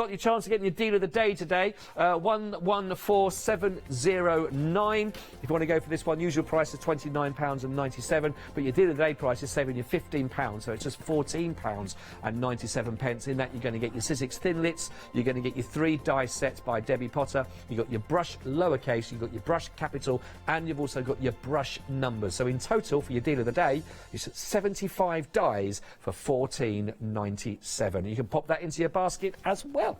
your chance of getting your deal of the day today. 114709. If you want to go for this one, usual price is £29.97, but your deal of the day price is saving you £15, so it's just £14.97. In that, you're going to get your Sizzix Thinlits, you're going to get your 3 die sets by Debbie Potter, you've got your brush lowercase, you've got your brush capital, and you've also got your brush numbers. So in total, for your deal of the day, it's 75 dies for £14.97. You can pop that into your basket as well.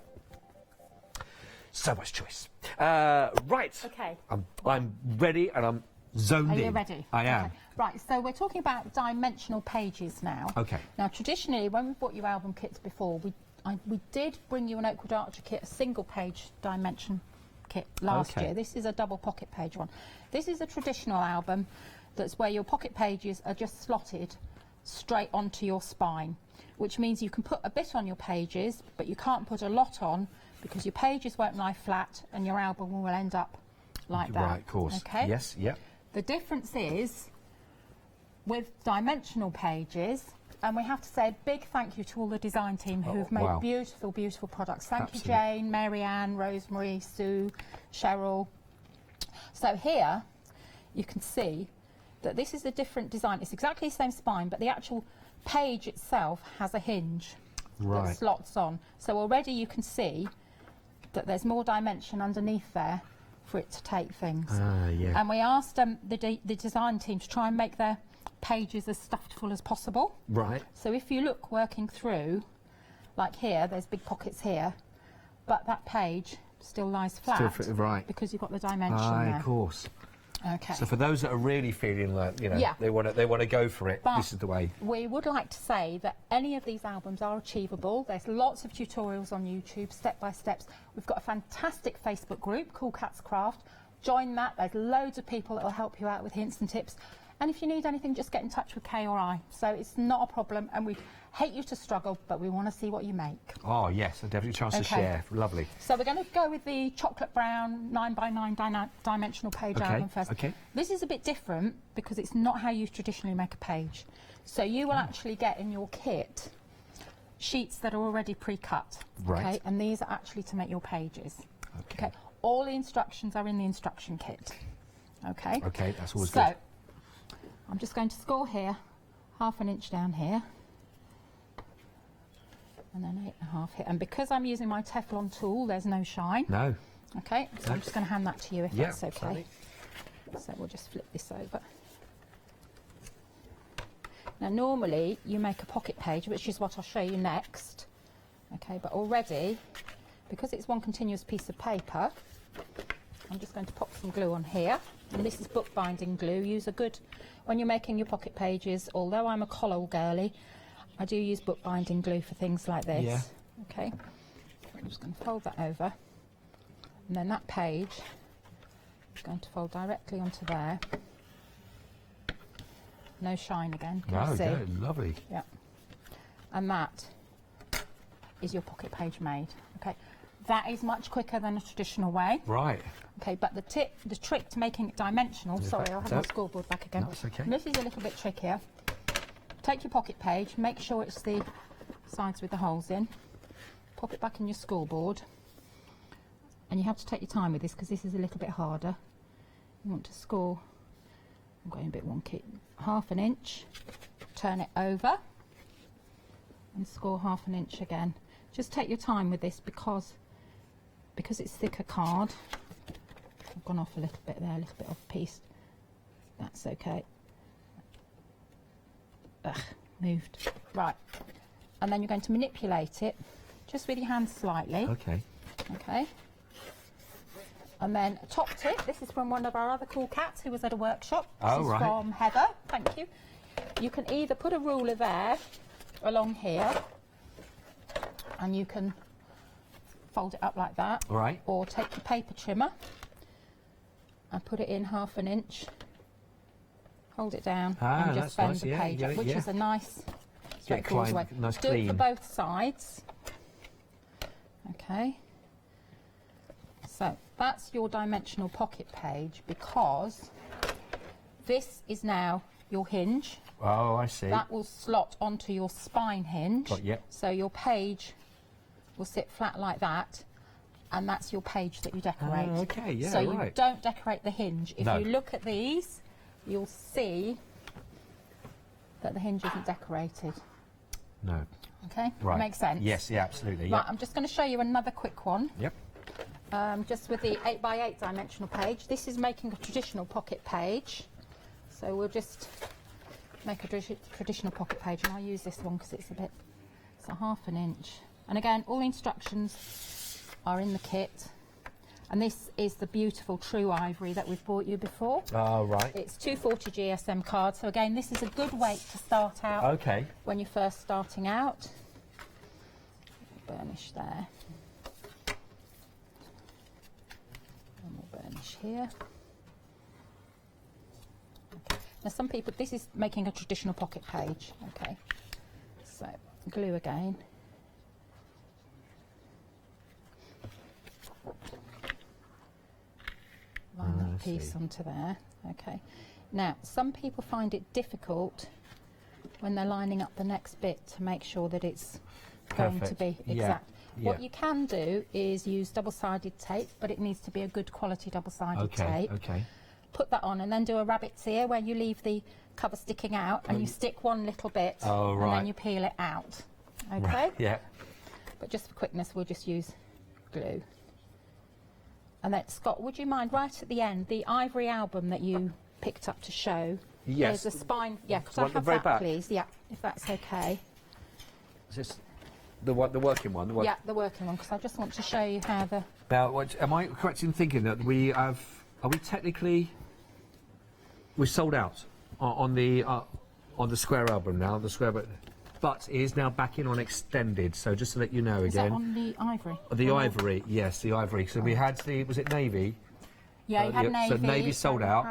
So much choice. Right. Okay. I'm ready and I'm zoned in. Are you ready? I am. Okay. Right, so we're talking about dimensional pages now. Okay. Now, traditionally, when we bought you album kits before, we did bring you an Oakwood Archer kit, a single page dimension kit last year. This is a double pocket page one. This is a traditional album that's where your pocket pages are just slotted straight onto your spine, which means you can put a bit on your pages, but you can't put a lot on because your pages won't lie flat and your album will end up like that. Right, of course. Okay? Yes, yep. The difference is with dimensional pages, and we have to say a big thank you to all the design team who've made beautiful, beautiful products. Thank you, Jane, Marianne, Rosemary, Sue, Cheryl. So here you can see that this is a different design. It's exactly the same spine, but the actual page itself has a hinge that slots on. So already you can see that there's more dimension underneath there for it to take things. And we asked the design team to try and make their pages as stuffed full as possible. Right. So if you look working through, like here, there's big pockets here, but that page still lies flat. Right. Because you've got the dimension there. Of course. Okay. So for those that are really feeling like, you know, they want to go for it, but this is the way. We would like to say that any of these albums are achievable. There's lots of tutorials on YouTube, step-by-steps. We've got a fantastic Facebook group, Cool Cats Craft. Join that. There's loads of people that will help you out with hints and tips. And if you need anything, just get in touch with Kay or I. So it's not a problem, and we hate you to struggle, but we want to see what you make. Oh, yes, a definitely chance to share. Lovely. So we're going to go with the chocolate brown 9x9 dimensional page album first. Okay. This is a bit different because it's not how you traditionally make a page. So you will actually get in your kit sheets that are already pre-cut. Right. Okay, and these are actually to make your pages. Okay. All the instructions are in the instruction kit. Okay. Okay, that's always good. So I'm just going to score here, 1/2 inch down here, and then 8.5 here. And because I'm using my Teflon tool, there's no shine. No. Okay, so I'm just going to hand that to you if that's okay. Sorry. So we'll just flip this over. Now normally you make a pocket page, which is what I'll show you next. Okay, but already, because it's one continuous piece of paper, I'm just going to pop some glue on here. And this is bookbinding glue. Use a good, when you're making your pocket pages, although I'm a collar girly, I do use bookbinding glue for things like this. Yeah. Okay, I'm just going to fold that over. And then that page is going to fold directly onto there. No shine again. No, lovely. Yeah. And that is your pocket page made. Okay. That is much quicker than a traditional way. Right. Okay, but the trick to making it dimensional, sorry, I'll have my scoreboard back again. No, it's okay. And this is a little bit trickier. Take your pocket page, make sure it's the sides with the holes in, pop it back in your scoreboard, and you have to take your time with this because this is a little bit harder. You want to score, I'm going a bit wonky, 1/2 inch, turn it over, and score 1/2 inch again. Just take your time with this because it's thicker card. I've gone off a little bit there, a little bit off piece. That's okay. Ugh, moved. Right. And then you're going to manipulate it just with your hands slightly. Okay. Okay. And then a top tip, this is from one of our other cool cats who was at a workshop. This is from Heather, thank you. You can either put a ruler there along here and you can fold it up like that. Right. Or take your paper trimmer and put it in 1/2 inch. Hold it down and just bend the page up, which is a nice, straightforward way. Nice Do it for both sides. Okay. So that's your dimensional pocket page because this is now your hinge. Oh, I see. That will slot onto your spine hinge. Yep. So your page will sit flat like that, and that's your page that you decorate. Okay, yeah, so right. you don't decorate the hinge. If No. you look at these, you'll see that the hinge isn't decorated. No. Okay, Right. Makes sense. Yes, yeah, absolutely. Right, Yep. I'm just going to show you another quick one. Yep. Just with the 8x8 dimensional page. This is making a traditional pocket page. So we'll just make a traditional pocket page, and I'll use this one because it's a 1/2 inch. And again, all instructions are in the kit. And this is the beautiful true ivory that we've bought you before. Oh, right. It's 240 GSM card. So again, this is a good weight to start out. Okay. When you're first starting out. Burnish there. And we'll burnish here. Okay. Now some people, this is making a traditional pocket page. Okay. So glue again. Line that piece onto there. Okay. Now, some people find it difficult when they're lining up the next bit to make sure that it's going to be exact. What you can do is use double-sided tape, but it needs to be a good quality double-sided tape. Okay. Put that on and then do a rabbit's ear where you leave the cover sticking out and you stick one little bit and then you peel it out. Okay? Right. Yeah. But just for quickness, we'll just use glue. And then, Scott, would you mind, right at the end, the ivory album that you picked up to show? Yes. There's a spine. Yeah, could I One at the have very that, back? please? Yeah, if that's okay. Is this the working one? Yeah, the working one, because I just want to show you how the... Now, am I correct in thinking that we have... Are we technically... We're sold out on the square album now, but it is now back in on extended. So just to let you know Is again... that on the ivory? The ivory, yes, the ivory. So we had was it navy? Yeah, you had navy. So navy sold out.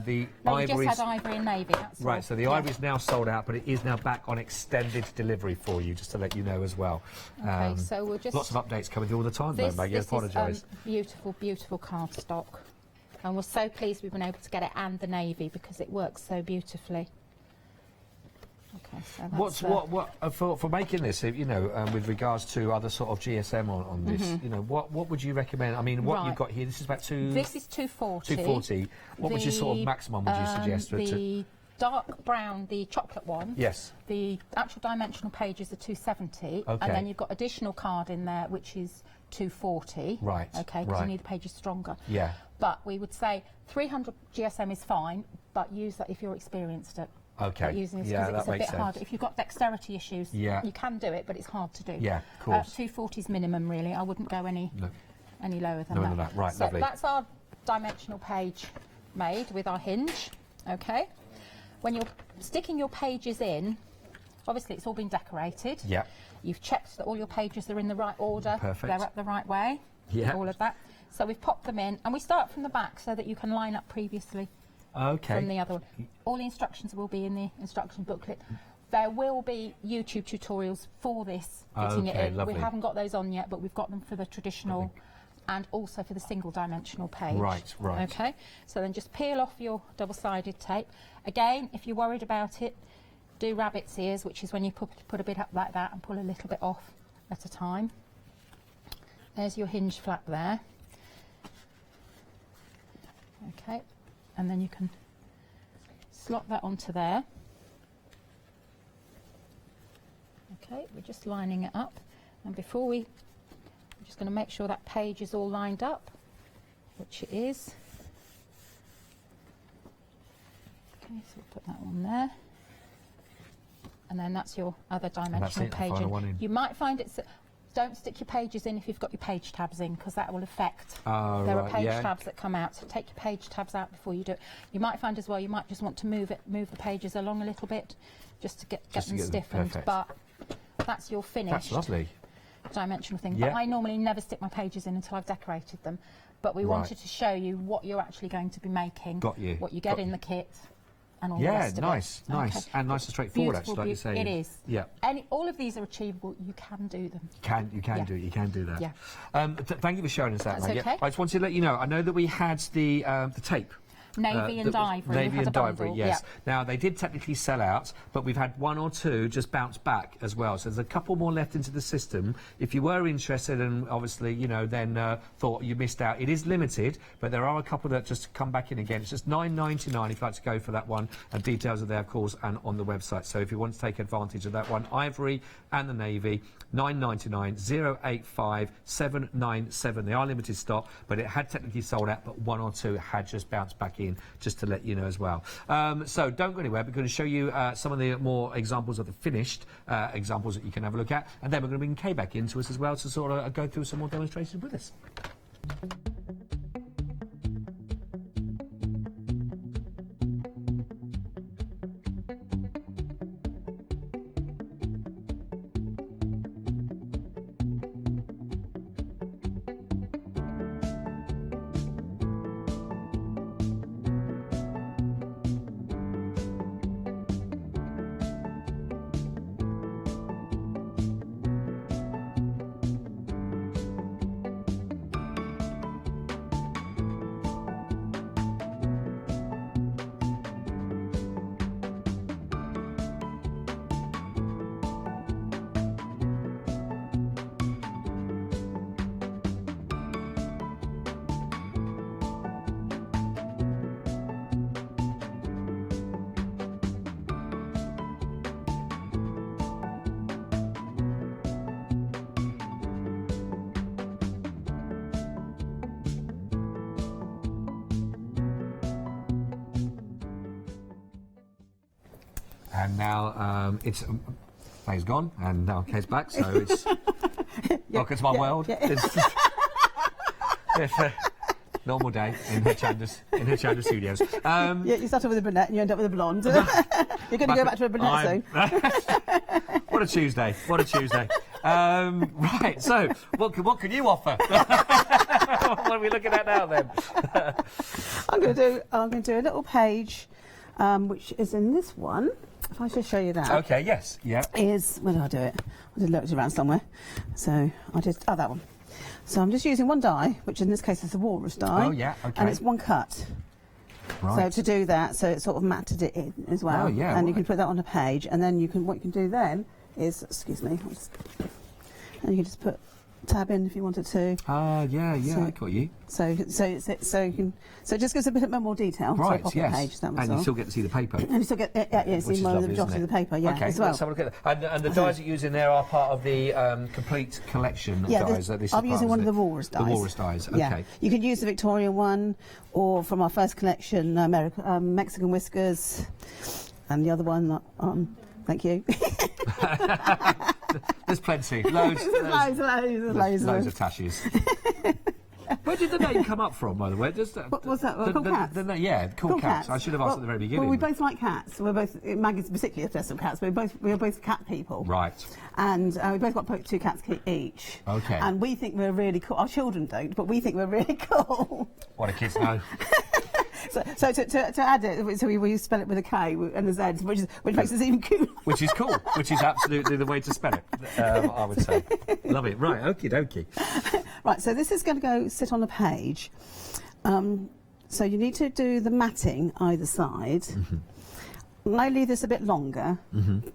The ivory. You just had ivory and navy, that's right, all. so the ivory's now sold out, but it is now back on extended delivery for you, just to let you know as well. Okay, so we'll just... Lots of updates coming through all the time, though, Maggie. I apologise. Is, beautiful, beautiful cardstock. And we're so pleased we've been able to get it and the navy because it works so beautifully. Okay, so that's for making this, you know, with regards to other sort of GSM on this, you know, what would you recommend? I mean, what you've got here, this is about This is 240. 240. What was your sort of maximum would you suggest? The dark brown, the chocolate one. Yes. The actual dimensional pages are 270. Okay. And then you've got additional card in there, which is 240. Right. Okay, because you need the pages stronger. Yeah. But we would say 300 GSM is fine, but use that if you're experienced at Okay. using this, yeah, because that it's a makes bit sense. hard. If you've got dexterity issues, you can do it, but it's hard to do. Yeah, of course. 240 is minimum, really. I wouldn't go any lower than that. Right, so lovely. that's our dimensional page made with our hinge. Okay. When you're sticking your pages in, obviously it's all been decorated. Yeah. You've checked that all your pages are in the right order. Perfect. They're up the right way. Yeah. All of that. So we've popped them in, and we start from the back so that you can line up previously. Okay. From the other one. All the instructions will be in the instruction booklet. There will be YouTube tutorials for this, fitting it in. Lovely. We haven't got those on yet, but we've got them for the traditional and also for the single dimensional page. Right. Okay, so then just peel off your double-sided tape. Again, if you're worried about it, do rabbit's ears, which is when you put a bit up like that and pull a little bit off at a time. There's your hinge flap there. Okay. And then you can slot that onto there. Okay, we're just lining it up. And before we're just going to make sure that page is all lined up, which it is. Okay, so we'll put that one there. And then that's your other dimensional page. You might find it's... Don't stick your pages in if you've got your page tabs in, because that will affect. There are page tabs that come out, so take your page tabs out before you do it. You might find as well, you might just want to move the pages along a little bit, just to get them stiffened. But that's your finished. That's lovely. Dimensional thing. Yeah. But I normally never stick my pages in until I've decorated them. But we wanted to show you what you're actually going to be making. Got you. What you get in the kit. And all the rest of nice, it. nice, Okay. and nice and straightforward. Beautiful, actually, like you say. It is. Yeah. All of these are achievable. You can do them. You can do it. You can do that. Yeah. Thank you for showing us that, That's Maggie. okay. I just wanted to let you know. I know that we had the tape. Navy and ivory. Navy and ivory, bundle. yes. Yep. Now, they did technically sell out, but we've had one or two just bounce back as well. So there's a couple more left into the system. If you were interested and obviously, you know, then thought you missed out, it is limited, but there are a couple that just come back in again. It's just £9.99 if you'd like to go for that one, and details are there, of course, and on the website. So if you want to take advantage of that one, ivory and the navy, £9.99, 085 797. They are limited stock, but it had technically sold out, but one or two had just bounced back in, just to let you know as well. So don't go anywhere. We're going to show you some of the more examples of the finished examples that you can have a look at, and then we're going to bring Kay back into us as well to sort of go through some more demonstrations with us. And now it's Kay's gone, and now Kay's back, so it's welcome to my world. Yeah. It's a normal day in Hochanda Studios. You start off with a brunette and you end up with a blonde. You're going to go back to a brunette soon. What a Tuesday! What a Tuesday! Right, so what can you offer? What are we looking at now then? I'm going to do a little page, which is in this one. If I should show you that. Okay. Yes. Yeah. Is where did I do it? I did look it around somewhere. So I just that one. So I'm just using one die, which in this case is the walrus die. Oh yeah. Okay. And it's one cut. Right. So to do that, so it sort of matted it in as well. Oh yeah. And you can put that on a page, and then what you can do then is, excuse me, and you can just put tab in if you wanted to. Yeah, So- I got you. So you can, so it just gives a bit more detail. Right, to a yes. page, that was And all. you still get to see the paper. And you still get, Which see is more of lovely, the jobs isn't of it? the paper, yeah, Okay, as well. let's have a look at that. And the dies that you use in there are part of the complete collection of dies. That this I'm is using part, one isn't of the it? walrus dies. The walrus dies, okay. Yeah. You can use the Victorian one, or from our first collection, Mexican whiskers, and the other one, thank you. There's plenty. Loads of tashes. Where did the name come up from, by the way? What was that? Cool Cats? Yeah, cool cats. I should have asked at the very beginning. Well, we both like cats. We're both, Maggie's particularly obsessed with cats. We're both cat people. Right. And we both got 2 cats each. Okay. And we think we're really cool. Our children don't, but we think we're really cool. What do kids know? So to add it, so we spell it with a K and a Z, which makes us even cooler. Which is cool. Which is absolutely the way to spell it, I would say. Love it. Right, okie dokie. Right, so this is going to go sit on a page. So you need to do the matting either side. Mm-hmm. I leave this a bit longer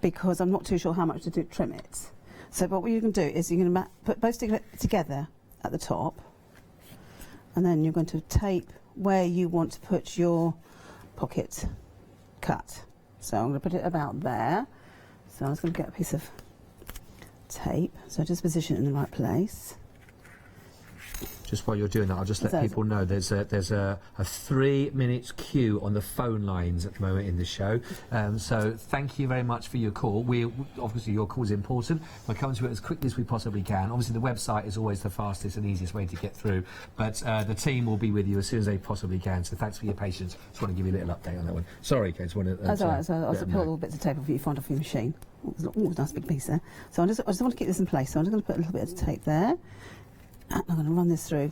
because I'm not too sure how much to trim it. So what you can do is you're going to put both together at the top, and then you're going to tape where you want to put your pocket cut. So I'm going to put it about there. So I was going to get a piece of tape. So just position it in the right place. Just while you're doing that, I'll just let people know there's a 3 minutes queue on the phone lines at the moment in the show. So thank you very much for your call. Obviously your call is important. We're coming to it as quickly as we possibly can. Obviously the website is always the fastest and easiest way to get through, but the team will be with you as soon as they possibly can. So thanks for your patience. Just want to give you a little update on that one. Sorry, Kate. That's all right. So I'll just put all the bits of tape off you find off your machine. Oh, a nice big piece there. So I just want to keep this in place. So I'm just going to put a little bit of tape there. And I'm going to run this through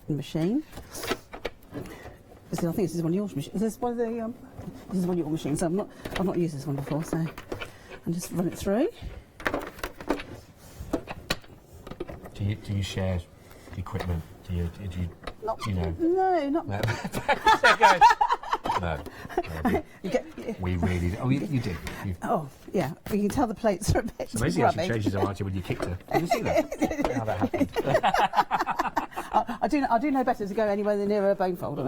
the machine. I think this is one of your machines. Is this one of the? This is one of your machines. So I've not used this one before. So I'll just run it through. Do you share equipment? Do you know? No, not. No. No. We really do. Oh, you do. Oh, yeah. You can tell the plates are a bit It's amazing how she grubby. changes her attitude when you kicked her. Did you see that? How that happened? I do know better to go anywhere near a bone fold.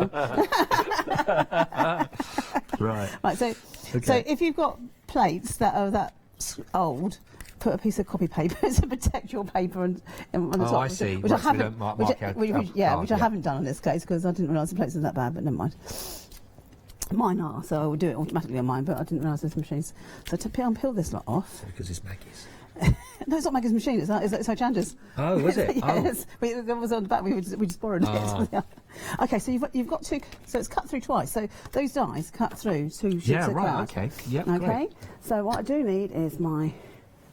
Right. Right. So if you've got plates that are that old, put a piece of copy paper to protect your paper on the top. I see. Which I haven't. Which I yeah. haven't done in this case because I didn't realise the plates were that bad. But never mind. Mine are, so I will do it automatically on mine. But I didn't realise there's machines. So to unpeel this lot off. Because it's Maggie's. No, it's not Maggie's machine. It's Hochanda's. Oh, was it? Yes. That was on the back. We just borrowed it. Okay, so you've got two. So it's cut through twice. So those dies cut through two sheets of card. Okay. Yeah. Okay. Great. So what I do need is my.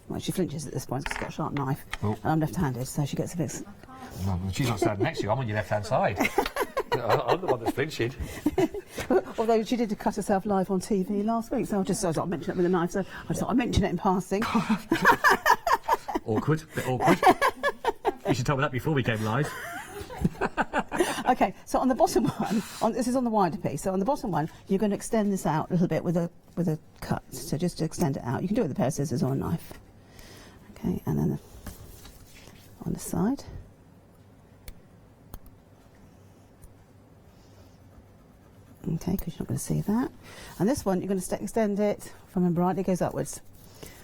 Well, she flinches at this point because she's got a sharp knife, and I'm left-handed, so she gets a bit. Well, she's not standing next to you. I'm on your left-hand side. I'm the one that's flinching. Although she did cut herself live on TV last week, so I thought I'd mention it with a knife. So I just thought I'd mention it in passing. Awkward. Bit awkward. You should tell me that before we came live. Okay, so on the bottom one, this is on the wider piece. So on the bottom one, you're going to extend this out a little bit with a cut. So just to extend it out, you can do it with a pair of scissors or a knife. Okay, and then on the side. Okay, because you're not going to see that. And this one, you're going to extend it from right, it goes upwards.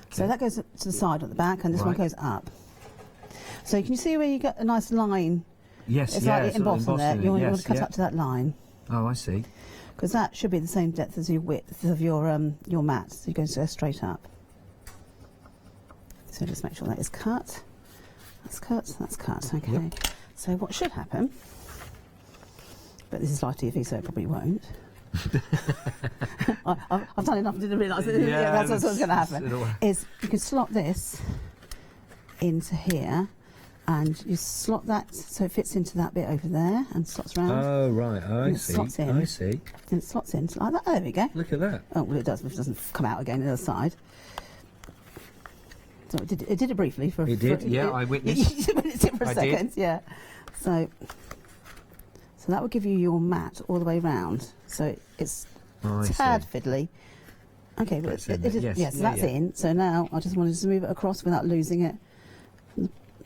So that goes to the side at the back, and this one goes up. So can you see where you get a nice line? Yes, it's like embossing there. You want to cut up to that line. Oh, I see. Because that should be the same depth as your width of your mat. So you're going to go straight up. So just make sure that is cut. That's cut. That's cut. Okay. Yep. So what should happen? But this is live TV, so it probably won't. I've done enough, didn't realise that. Yeah, that's what's going to happen. Is you can slot this into here, and you slot that so it fits into that bit over there and slots round. Oh right, I see. Slots in. I see. And it slots in like that. There we go. Look at that. Oh well, it does. It doesn't come out again on the other side. So it did it briefly for. It did. Yeah, I witnessed. You witnessed it for a second. Yeah. So that will give you your mat all the way round. So it's tad fiddly. Okay, but it is, yes, so that's in. So now I just wanted to move it across without losing it.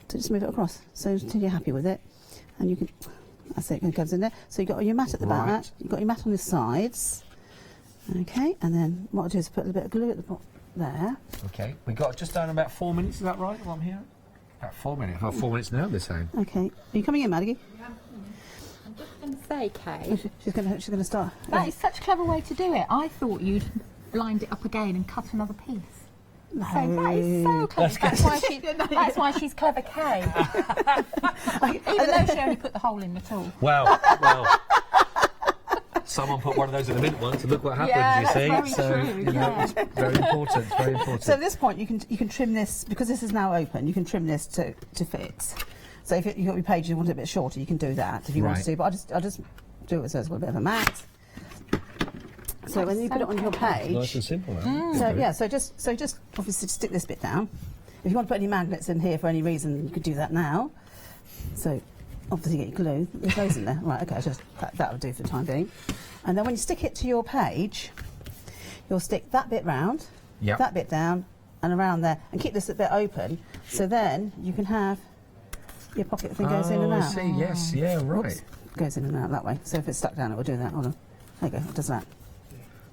Just move it across. So until you're happy with it, and you can. That's it. It goes in there. So you've got your mat at the back. You've got your mat on the sides. Okay, and then what I'll do is put a little bit of glue at the bottom there. Okay, we got just down about 4 minutes. Is that right? What I'm hearing? About 4 minutes. About 4 minutes now. They're saying. Okay, are you coming in, Maggie? I'm just going to say, Kay. She's going to start. That is such a clever way to do it. I thought you'd lined it up again and cut another piece. No. So that is so clever. That's why she's clever, Kay. Even though she only put the hole in the tool. Well. Someone put one of those in the mint one to look what happens. You see, it's very important. Very important. So at this point, you can trim this because this is now open. You can trim this to fit. So if you've got your page, you want it a bit shorter, you can do that if you want to. But I'll just do it so it's got a bit of a mat. So when you put it on your page, nice and simple. So just obviously stick this bit down. If you want to put any magnets in here for any reason, you could do that now. So obviously get your glue. There's those in there. Right. Okay. Just that will do for the time being. And then when you stick it to your page, you'll stick that bit round, that bit down, and around there, and keep this a bit open. So then you can have your pocket thing goes in and out. I see. Yes. Yeah. Right. Oops. Goes in and out that way. So if it's stuck down, it will do that. Hold on. There you go. It does that.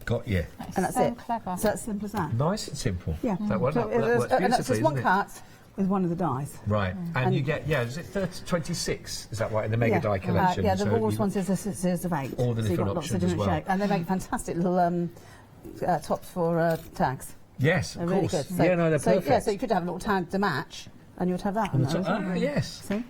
Got you. And that's so it. Clever. So that's simple as that. Nice and simple. Yeah. That works And that's just one cut with one of the dies. Right. And you get, is it 26? Is that right, in the Mega Die collection? Yeah, the Walrus ones is a series of 8. All the different got options lots of different as well. shapes. And they make fantastic little tops for tags. Yes, of they're course. really good. So, they're perfect. So you could have a little tag to match. And you would have that on there. Yes. See?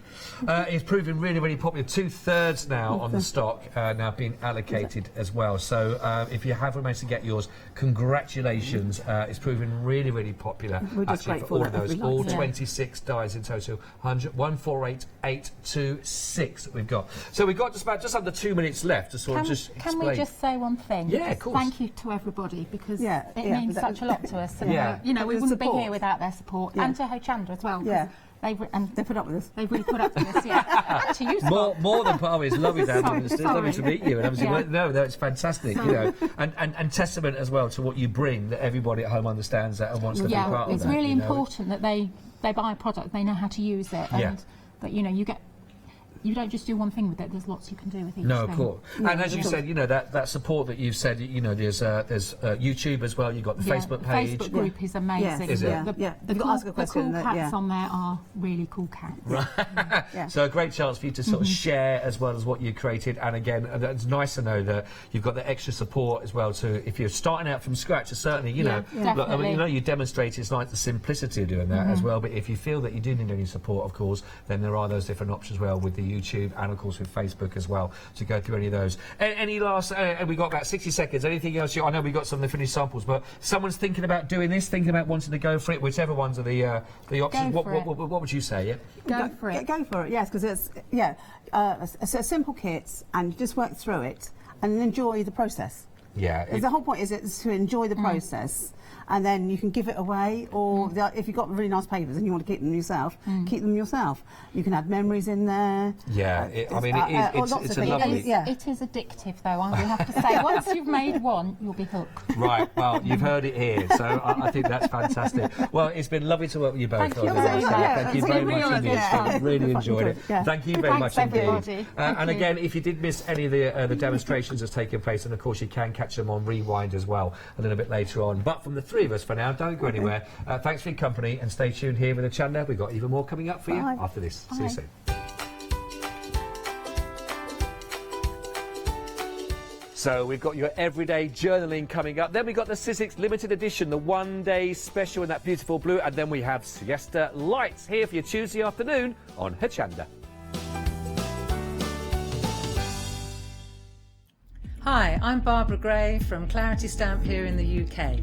It's proving really, really popular. 2/3 now on the stock, now being allocated as well. So if you haven't managed to get yours, congratulations. It's proving really, really popular. We're just actually for all of those. All 26 dies in total. 148,826 that we've got. So we've got just under 2 minutes left to sort of just explain. Can we just say one thing? Yeah, of course. Thank you to everybody because it means such a lot to us. Yeah. We wouldn't be here without their support, and to Hochanda as well. Yeah. And they put up with us. They've really put up with us, yeah. And to you, Scott. More than part of it. It's lovely to have you. It's Sorry. lovely to meet you. And obviously, Yeah. no, it's fantastic, you know. And testament as well to what you bring, that everybody at home understands that and wants to be part of that. It's really you know? important that they buy a product, they know how to use it, and that, you know, you don't just do one thing with it. There's lots you can do with each No, thing. of course. And as you said, you know, that support that you've said, you know, there's YouTube as well. You've got the Facebook page. The Facebook group is amazing. Is it? The You've got to ask a cool question. cats on there are really cool cats. Yeah. So a great chance for you to sort of share as well as what you created. And again, it's nice to know that you've got the extra support as well to, if you're starting out from scratch, certainly, you know, look, I mean, you know, you demonstrate it's like the simplicity of doing that as well. But if you feel that you do need any support, of course, then there are those different options as well with the YouTube and of course with Facebook as well to go through any of those. Any last, we got about 60 seconds, anything else? I know we got some of the finished samples, but someone's thinking about doing this, thinking about wanting to go for it, whichever ones are the options. What would you say? Go for it. Go for it, yes, because it's, it's a simple kit and you just work through it and enjoy the process. Yeah. The whole point is to enjoy the process, and then you can give it away, or if you've got really nice papers and you want to keep them yourself, keep them yourself. You can add memories in there. Yeah, it's a lovely... It is addictive, though, I will have to say. Once you've made one, you'll be hooked. Right, well, you've heard it here, so I think that's fantastic. Well, it's been lovely to work with you both. Thank you very much. Thank you very much indeed. Really enjoyed it. Yeah. Thank you very much indeed. Everybody. And again, if you did miss any of the demonstrations that's taken place, and of course you can catch them on Rewind as well a little bit later on. But from the three of us for now, don't go anywhere. Thanks for your company and stay tuned here with Hochanda. We've got even more coming up for you after this. See you soon. So we've got your everyday journaling coming up. Then we've got the Sizzix limited edition, the one-day special in that beautiful blue. And then we have Siesta Lights here for your Tuesday afternoon on Hochanda. Hi, I'm Barbara Gray from Clarity Stamp here in the UK.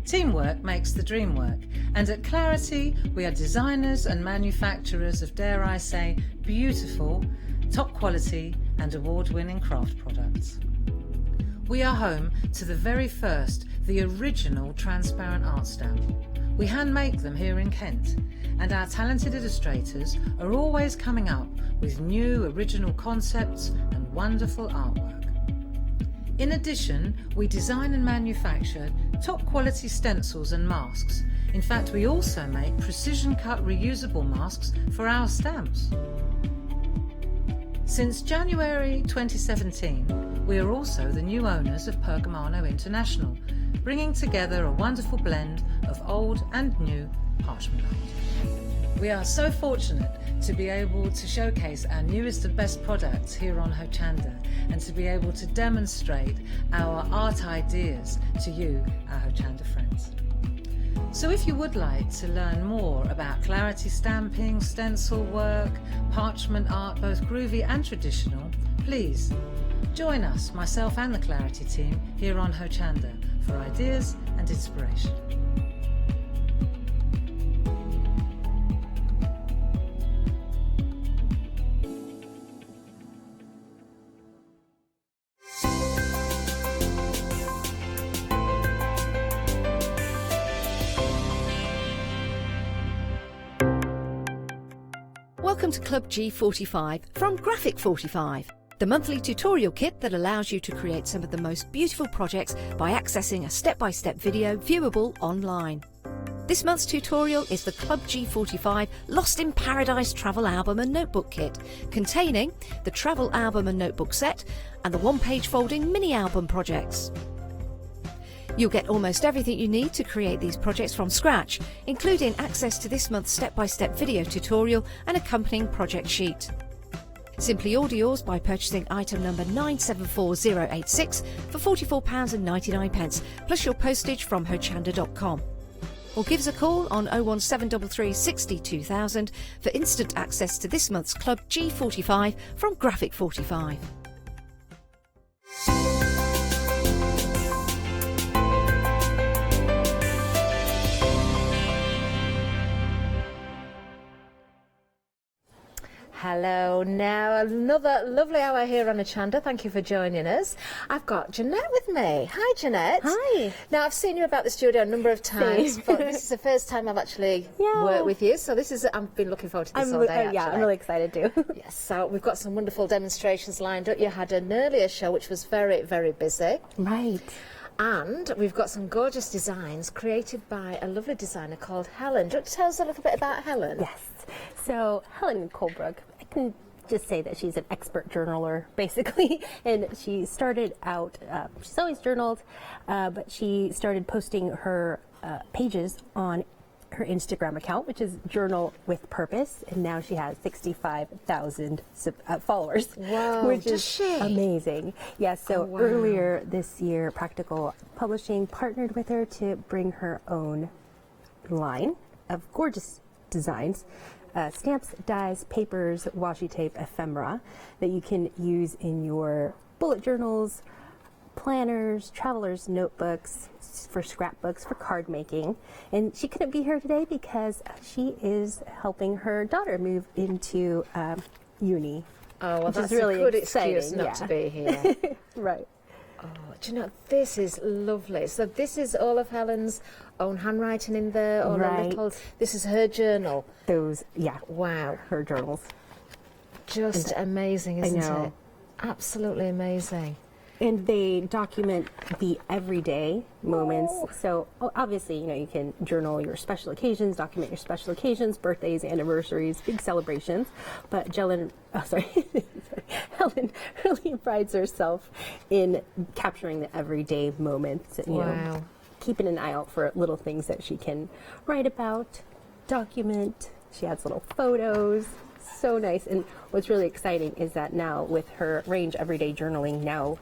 Teamwork makes the dream work, and at Clarity we are designers and manufacturers of, dare I say, beautiful, top quality and award-winning craft products. We are home to the very first, the original transparent art stamp. We hand make them here in Kent, and our talented illustrators are always coming up with new original concepts and wonderful artwork. In addition, we design and manufacture top quality stencils and masks. In fact, we also make precision cut reusable masks for our stamps. Since January 2017, we are also the new owners of Pergamano International, bringing together a wonderful blend of old and new parchment art. We are so fortunate to be able to showcase our newest and best products here on Hochanda, and to be able to demonstrate our art ideas to you, our Hochanda friends. So if you would like to learn more about Clarity stamping, stencil work, parchment art, both groovy and traditional, please join us, myself and the Clarity team, here on Hochanda for ideas and inspiration. Welcome to Club G45 from Graphic 45, the monthly tutorial kit that allows you to create some of the most beautiful projects by accessing a step-by-step video viewable online. This month's tutorial is the Club G45 Lost in Paradise Travel Album and Notebook Kit, containing the travel album and notebook set and the one-page folding mini-album projects. You'll get almost everything you need to create these projects from scratch, including access to this month's step-by-step video tutorial and accompanying project sheet. Simply order yours by purchasing item number 974086 for £44.99, plus your postage from hochanda.com. Or give us a call on 01733 60 2000 for instant access to this month's Club G45 from Graphic 45. Hello. Now, another lovely hour here on Hochanda. Thank you for joining us. I've got Jeanette with me. Hi, Jeanette. Hi. Now, I've seen you about the studio a number of times, but this is the first time I've actually worked with you. So I've been looking forward to this all day, Yeah, I'm really excited too. Yes, so we've got some wonderful demonstrations lined up. You had an earlier show which was very, very busy. Right. And we've got some gorgeous designs created by a lovely designer called Helen. Do you want to tell us a little bit about Helen? Yes. So Helen Colebrook, I can just say that she's an expert journaler, basically. And she started out, she's always journaled, but she started posting her pages on her Instagram account, which is Journal with Purpose, and now she has 65,000 followers, which is amazing. Yeah, so earlier this year, Practical Publishing partnered with her to bring her own line of gorgeous designs, stamps, dies, papers, washi tape, ephemera that you can use in your bullet journals, planners, travelers' notebooks, for scrapbooks, for card making. And she couldn't be here today because she is helping her daughter move into uni. Oh, well, that's really a good exciting, excuse not to be here. Right. Oh, do you know, this is lovely. So this is all of Helen's own handwriting in there, all the little, this is her journal. Wow. Her journals. Just amazing, isn't it? Absolutely amazing. And they document the everyday moments. So obviously, you know, you can journal your special occasions, document your special occasions, birthdays, anniversaries, big celebrations. But Helen really prides herself in capturing the everyday moments. You know, keeping an eye out for little things that she can write about, document. She adds little photos. So nice. And what's really exciting is that now with her range everyday journaling, now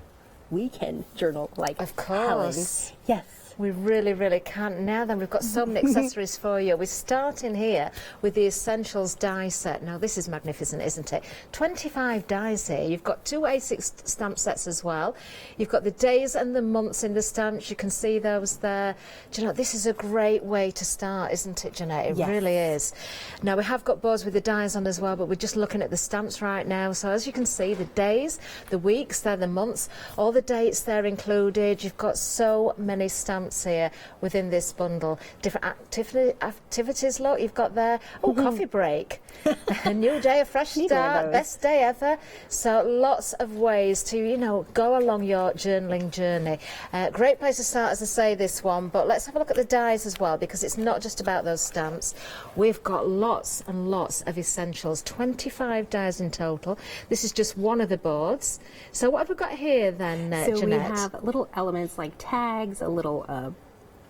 we can journal like of course. Helen. Yes. We really, really can. Now then, we've got so many accessories for you. We're starting here with the Essentials die set. Now, this is magnificent, isn't it? 25 dies here. You've got 2 A6 stamp sets as well. You've got the days and the months in the stamps. You can see those there. Do you know, this is a great way to start, isn't it, Jeanette? It really is. Now, we have got boards with the dies on as well, but we're just looking at the stamps right now. So, as you can see, the days, the weeks, they're the months, all the dates there included. You've got so many stamps here within this bundle. Different activities, look, you've got there. Oh, coffee break. A new day, a fresh start, best day ever. So lots of ways to, you know, go along your journaling journey. Great place to start, as I say, this one, but let's have a look at the dies as well, because it's not just about those stamps. We've got lots and lots of essentials, 25 dies in total. This is just one of the boards. So what have we got here then, So Jeanette? we have little elements like tags, a little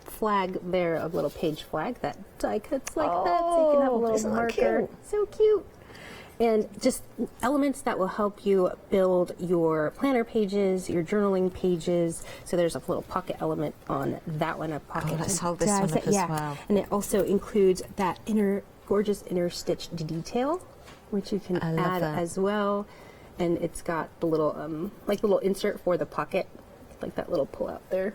flag there, a little page flag that die cuts like that, so you can have a little marker. So cute. And just elements that will help you build your planner pages, your journaling pages. So there's a little pocket element on that one, a pocket. Let's hold this one up as well. And it also includes that gorgeous inner stitched detail, which you can add as well. And it's got the little, like little insert for the pocket, like that little pull out there.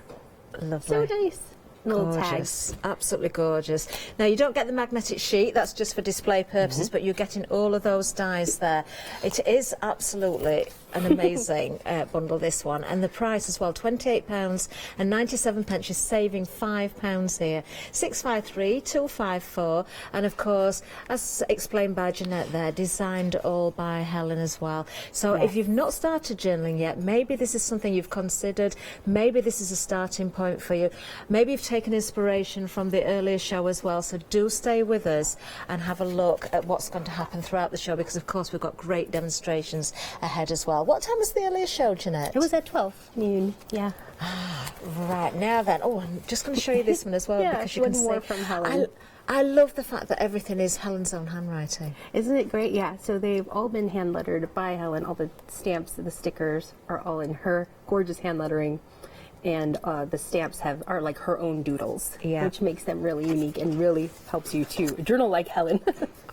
Lovely. So nice. Gorgeous, absolutely gorgeous. Now you don't get the magnetic sheet, that's just for display purposes, but you're getting all of those dies there. It is absolutely an amazing bundle, this one, and the price as well, £28.97. You're saving £5 here. 653-254, and of course, as explained by Jeanette there, designed all by Helen as well. So if you've not started journaling yet, maybe this is something you've considered, maybe this is a starting point for you, maybe you've taken inspiration from the earlier show as well, so do stay with us and have a look at what's going to happen throughout the show, because of course we've got great demonstrations ahead as well. What time was the earlier show, Jeanette? It was at 12 noon, yeah. Right, now then, I'm just going to show you this one as well, because you can see. From Helen. I love the fact that everything is Helen's own handwriting. Isn't it great? Yeah, so they've all been hand lettered by Helen. All the stamps, the stickers are all in her gorgeous hand lettering. and the stamps are like her own doodles, Yeah. which makes them really unique and really helps you to journal like Helen.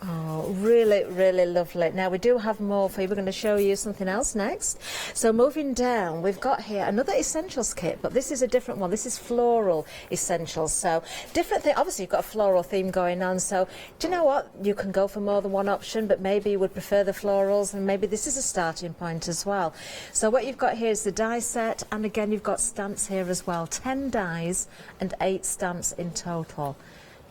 Oh, really, really lovely. Now, we do have more for you. We're going to show you something else next. So moving down, we've got here another essentials kit, but this is a different one. This is floral essentials. So different thing. Obviously, you've got a floral theme going on. So do you know what? You can go for more than one option, but maybe you would prefer the florals, and maybe this is a starting point as well. So what you've got here is the die set, and again, you've got stamps here as well. 10 dies and 8 stamps in total.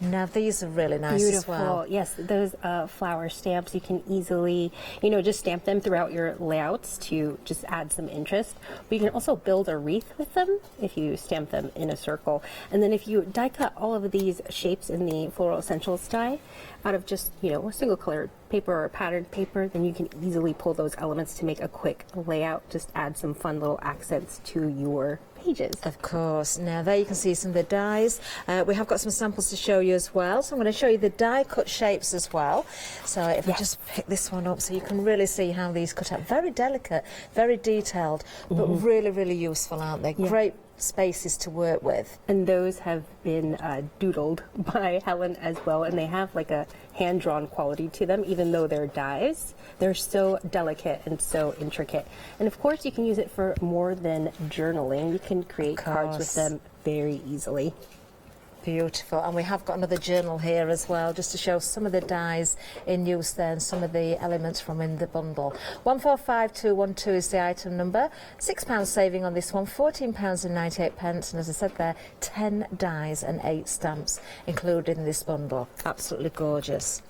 Now, these are really nice as well. Yes, those flower stamps, you can easily, just stamp them throughout your layouts to just add some interest. But you can also build a wreath with them if you stamp them in a circle. And then if you die cut all of these shapes in the Floral Essentials die out of just, a single colored paper or patterned paper, then you can easily pull those elements to make a quick layout. Just add some fun little accents to your pages. Of course. Now there you can see some of the dies. We have got some samples to show you as well. So I'm going to show you the die cut shapes as well. So if we just pick this one up so you can really see how these cut out. Very delicate, very detailed, but really, really useful, aren't they? Yeah. Great spaces to work with. And those have been doodled by Helen as well, and they have like a hand-drawn quality to them, even though they're dies. They're so delicate and so intricate. And of course you can use it for more than journaling. You can create cards with them very easily. Beautiful. And we have got another journal here as well, just to show some of the dies in use there and some of the elements from in the bundle. 145212 is the item number. £6 saving on this one, £14.98. And as I said there, 10 dies and 8 stamps included in this bundle. Absolutely gorgeous.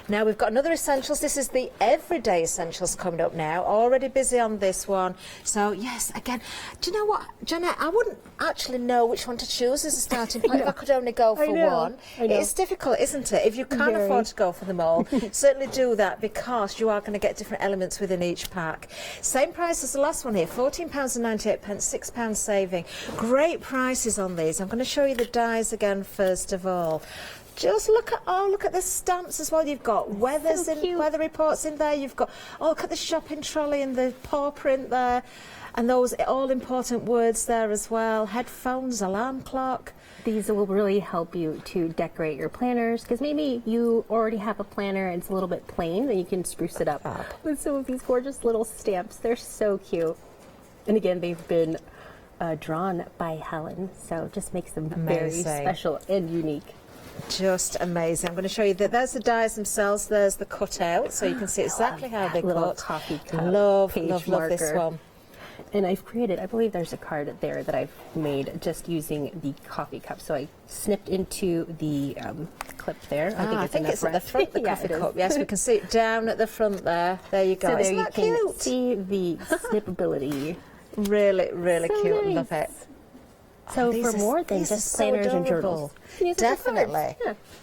Now we've got another essentials. This is the everyday essentials coming up now. Already busy on this one. So yes, again, do you know what, Janet? I wouldn't actually know which one to choose as a starting point if I could only go for one. It's difficult, isn't it? If you can't afford to go for them all, certainly do that, because you are going to get different elements within each pack. Same price as the last one here, £14.98, £6 saving. Great prices on these. I'm going to show you the dies again first of all. Just look at the stamps as well. You've got weathers weather reports in there. You've got, look at the shopping trolley and the paw print there, and those all important words there as well. Headphones, alarm clock. These will really help you to decorate your planners, because maybe you already have a planner and it's a little bit plain, and you can spruce it up with some of these gorgeous little stamps. They're so cute. And again, they've been drawn by Helen, so it just makes them very special and unique. Just amazing. I'm going to show you that there's the dies themselves, there's the cutout, so you can see exactly how they cut. Coffee cup, love this one. And I've created, I believe there's a card there that I've made just using the coffee cup. So I snipped into the clip there. I think it's at the front, the coffee cup. Yes, we can see it down at the front there. There you go. So Isn't that cute? You can see the snippability. Really, really so cute. Nice. Love it. So for more than just planners and journals. Definitely.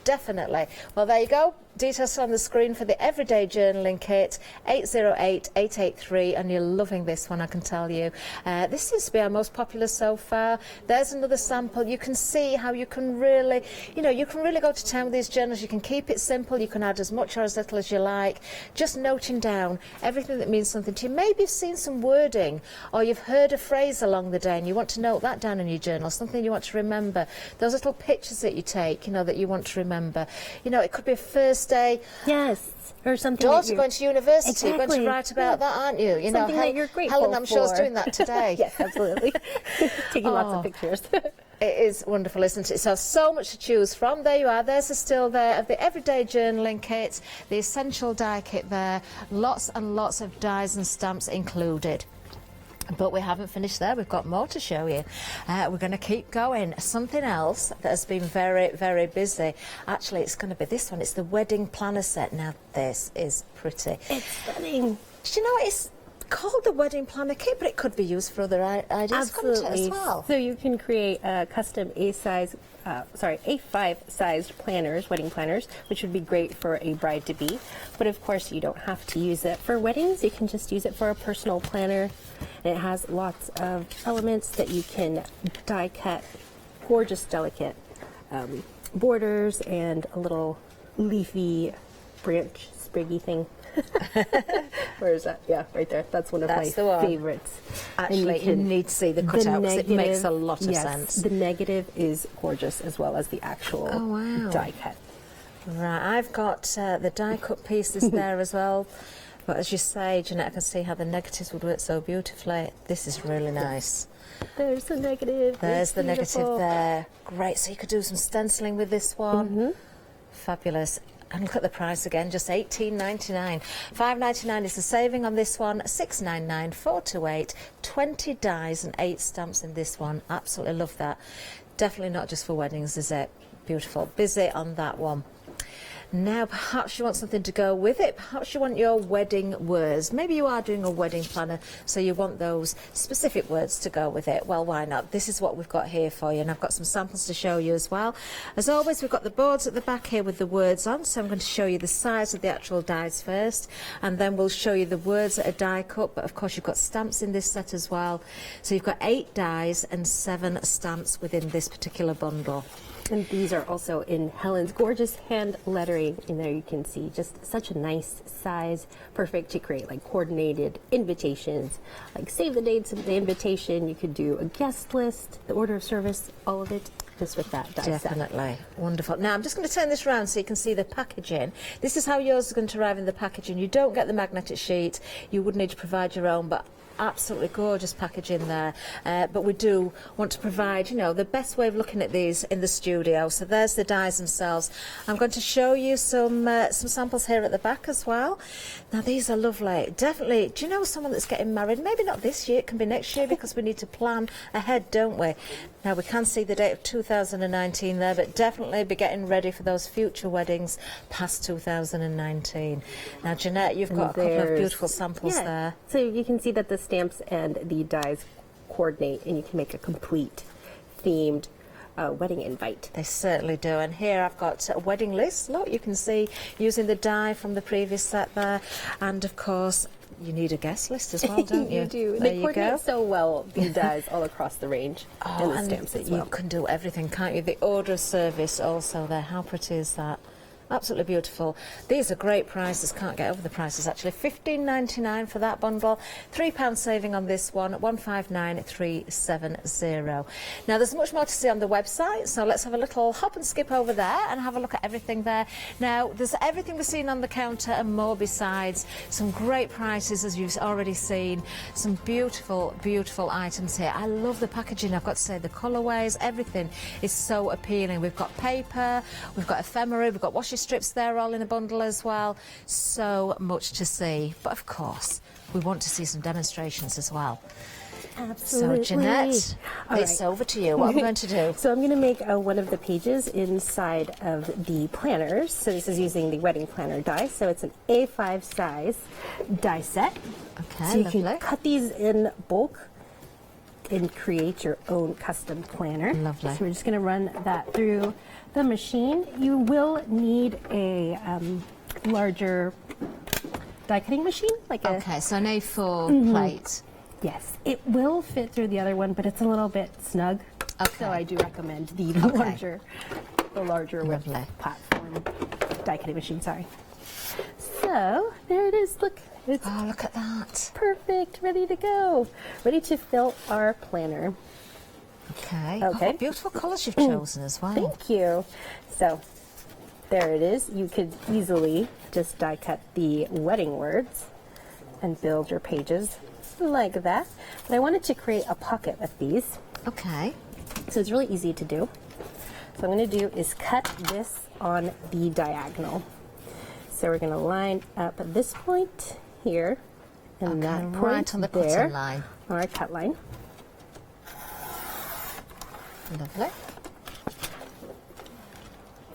Definitely. Well, there you go. Details on the screen for the Everyday Journaling Kit, 808-883, and you're loving this one, I can tell you. This seems to be our most popular so far. There's another sample. You can see how you can really, you can really go to town with these journals. You can keep it simple. You can add as much or as little as you like. Just noting down everything that means something to you. Maybe you've seen some wording, or you've heard a phrase along the day and you want to note that down in your journal, something you want to remember. Those little pictures that you take, that you want to remember. It could be a first day. Yes, or something. Daughter going to university, you're going to write about that, aren't you? Something that you're grateful Helen, I'm sure, is doing that today. Yes, absolutely. Taking lots of pictures. It is wonderful, isn't it? So much to choose from. There you are. There's a still there of the Everyday Journaling Kit, the Essential Die Kit there. Lots and lots of dies and stamps included. But we haven't finished there. We've got more to show you. We're going to keep going. Something else that has been very, very busy. Actually, it's going to be this one. It's the wedding planner set. Now, this is pretty. It's stunning. Did you know it's called the wedding planner kit, but it could be used for other ideas, couldn't it, as well? So you can create custom A5-sized planners, wedding planners, which would be great for a bride-to-be. But of course, you don't have to use it for weddings. You can just use it for a personal planner. And it has lots of elements that you can die cut, gorgeous, delicate borders, and a little leafy branch spriggy thing. Where is that? Yeah, right there. That's one of my favorites. Actually, you need to see the cutout because it makes a lot of sense. The negative is gorgeous as well as the actual die cut. Right, I've got the die cut pieces there as well. But as you say, Jeanette, I can see how the negatives would work so beautifully. This is really nice. There's the negative. There's the negative there. Great, so you could do some stenciling with this one. Fabulous. And look at the price again, just $18.99. $5.99 is the saving on this one. $6.99, $4.28, 20 dies and 8 stamps in this one. Absolutely love that. Definitely not just for weddings, is it? Beautiful. Busy on that one. Now, perhaps you want something to go with it. Perhaps you want your wedding words. Maybe you are doing a wedding planner, so you want those specific words to go with it. Well, why not? This is what we've got here for you, and I've got some samples to show you as well. As always, we've got the boards at the back here with the words on, so I'm going to show you the size of the actual dies first, and then we'll show you the words that are die cut, but of course you've got stamps in this set as well. So you've got 8 dies and 7 stamps within this particular bundle. And these are also in Helen's gorgeous hand lettering. In there you can see just such a nice size, perfect to create like coordinated invitations, like save the dates of the invitation. You could do a guest list, the order of service, all of it just with that die set. Definitely. Wonderful. Now I'm just going to turn this around so you can see the packaging. This is how yours is going to arrive in the packaging. You don't get the magnetic sheet. You would need to provide your own, but absolutely gorgeous packaging there, but we do want to provide, you know, the best way of looking at these in the studio. So there's the dies themselves. I'm going to show you some samples here at the back as well. Now these are lovely. Definitely, do you know someone that's getting married? Maybe not this year, it can be next year because we need to plan ahead, don't we? Now we can see the date of 2019 there, but definitely be getting ready for those future weddings past 2019. Now Jeanette, you've got a couple of beautiful samples there. So you can see that the stamps and the dies coordinate, and you can make a complete themed wedding invite. They certainly do. And here I've got a wedding list. Look, you can see using the die from the previous set there, and of course you need a guest list as well, don't you? You do. There they coordinate so well, these dies all across the range, and the stamps as well. You can do everything, can't you? The order of service also there. How pretty is that? Absolutely beautiful. These are great prices. Can't get over the prices actually. $15.99 for that bundle. £3 saving on this one. 159,370. Now there's much more to see on the website, so let's have a little hop and skip over there and have a look at everything there. Now there's everything we've seen on the counter and more besides. Some great prices as you've already seen. Some beautiful, beautiful items here. I love the packaging. I've got to say the colourways, everything is so appealing. We've got paper, we've got ephemera, we've got washi strips there all in a bundle as well. So much to see, but of course we want to see some demonstrations as well. Absolutely. So Jeanette, it's over to you. What are we going to do? So I'm going to make one of the pages inside of the planners. So this is using the wedding planner die. So it's an A5 size die set. Okay, so you lovely. can cut these in bulk and create your own custom planner. Lovely. So we're just going to run that through the machine. You will need a larger die cutting machine, like so an A4 plate. Yes, it will fit through the other one, but it's a little bit snug. Okay. So I do recommend the larger with platform die cutting machine. Sorry. So there it is. Look. Oh, look at that. Perfect. Ready to go. Ready to fill our planner. Okay. Okay. Oh, what beautiful colours you've chosen as well. Thank you. So there it is. You could easily just die cut the wedding words and build your pages like that. But I wanted to create a pocket with these. Okay. So it's really easy to do. So what I'm going to do is cut this on the diagonal. So we're going to line up at this point here and that point right on the there cutting line. on our cut line. Lovely.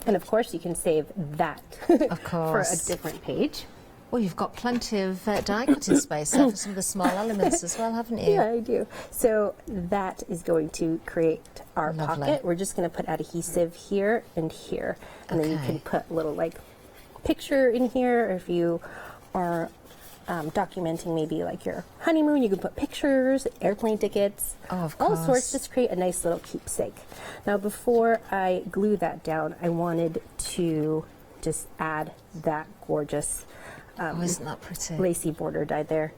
And of course you can save that Of for a course. different page. Well, you've got plenty of die cutting space there for some of the small elements as well, haven't you? Yeah, I do. So that is going to create our Lovely. pocket. We're just going to put adhesive here and here. And then you Okay. can put a little like picture in here. Or if you are documenting maybe like your honeymoon, you can put pictures, airplane tickets, of all course. sorts. Just create a nice little keepsake. Now before I glue that down, I wanted to just add that gorgeous isn't that pretty? Lacy border die there,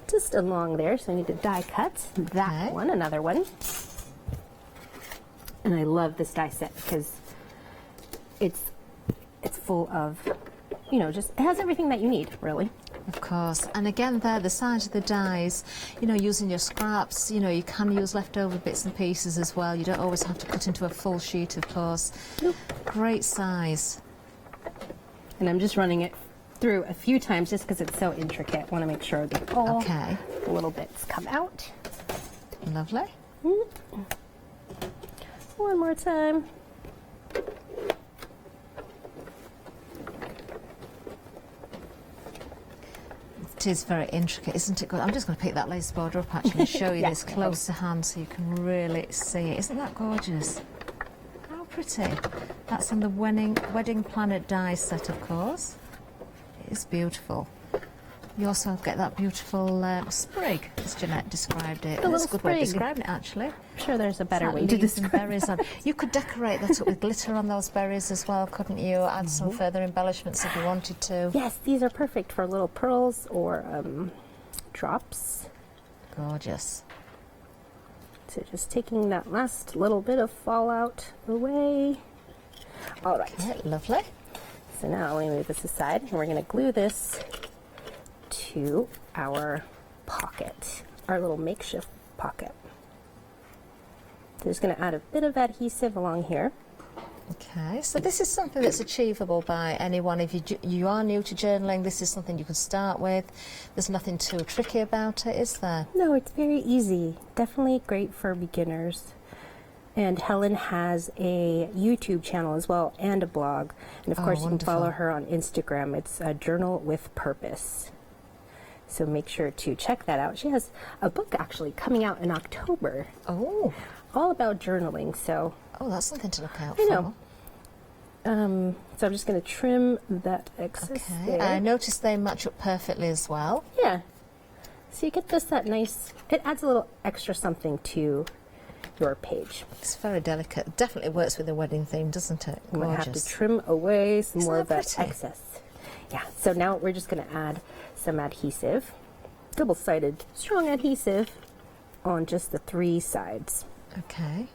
just along there. So I need to die cut that one, another one. And I love this die set because it's full of, you know, just it has everything that you need, really. Of course, and again there, the size of the dies, you know, using your scraps, you know, you can use leftover bits and pieces as well. You don't always have to cut into a full sheet, of course. Nope. Great size. And I'm just running it through a few times just because it's so intricate. I want to make sure that all the little bits come out. Lovely. One more time. It is very intricate, isn't it? I'm just going to pick that lace border up actually and show you this close to hand so you can really see it. Isn't that gorgeous? How pretty. That's on the Wedding Planet die set, of course. It is beautiful. You also get that beautiful sprig, as Jeanette described it. That's a good way of describing it, actually. I'm sure there's a better way to describe berries on. You could decorate that up with glitter on those berries as well, couldn't you? Add some further embellishments if you wanted to. Yes, these are perfect for little pearls or drops. Gorgeous. So just taking that last little bit of fallout away. All right. Okay, lovely. So now we move this aside and we're going to glue this to our pocket, our little makeshift pocket. So just going to add a bit of adhesive along here. Okay, so this is something that's achievable by anyone. If you are new to journaling, this is something you can start with. There's nothing too tricky about it, is there? No, it's very easy. Definitely great for beginners. And Helen has a YouTube channel as well and a blog. And of course, you can follow her on Instagram. It's a Journal with Purpose. So make sure to check that out. She has a book actually coming out in October. Oh. All about journaling, so. Oh, that's something to look out for. I know. So I'm just going to trim that excess there. I noticed they match up perfectly as well. Yeah. So you get just that nice, it adds a little extra something to your page. It's very delicate. Definitely works with the wedding theme, doesn't it? I'm going to have to trim away some more of that pretty? excess. Yeah, so now we're just going to add some adhesive, double-sided strong adhesive on just the 3 sides. Okay.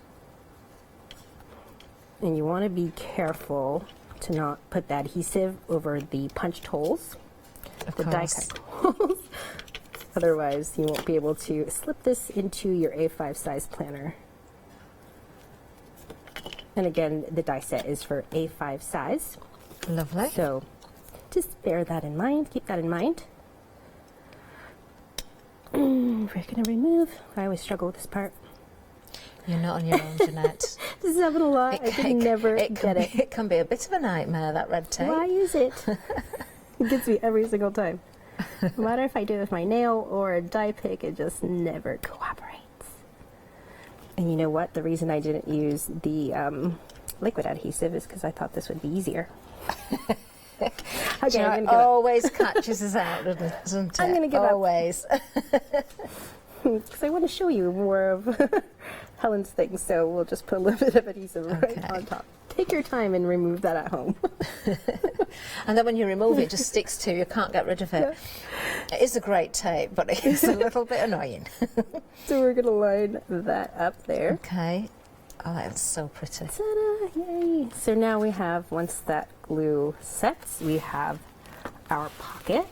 And you want to be careful to not put the adhesive over the punched holes, the die-cut holes. Otherwise, you won't be able to slip this into your A5 size planner. And again, the die set is for A5 size. Lovely. So just bear that in mind, keep that in mind. We're going to remove, I always struggle with this part. You're not on your own, Jeanette. This is happening a lot. I can never get it. It can be a bit of a nightmare, that red tape. Why is it? It gets me every single time. No matter if I do it with my nail or a die pick, it just never cooperates. And you know what? The reason I didn't use the liquid adhesive is because I thought this would be easier. Okay, it always catches us out, doesn't it? I'm going to give always. Because I want to show you more of Helen's things, so we'll just put a little bit of adhesive right on top. Take your time and remove that at home. And then when you remove it, it just sticks to you. You can't get rid of it. Yeah. It is a great tape, but it is a little bit annoying. So we're going to line that up there. Okay. Oh, that's so pretty. Ta-da! Yay! So now we have, once that glue sets, we have our pocket.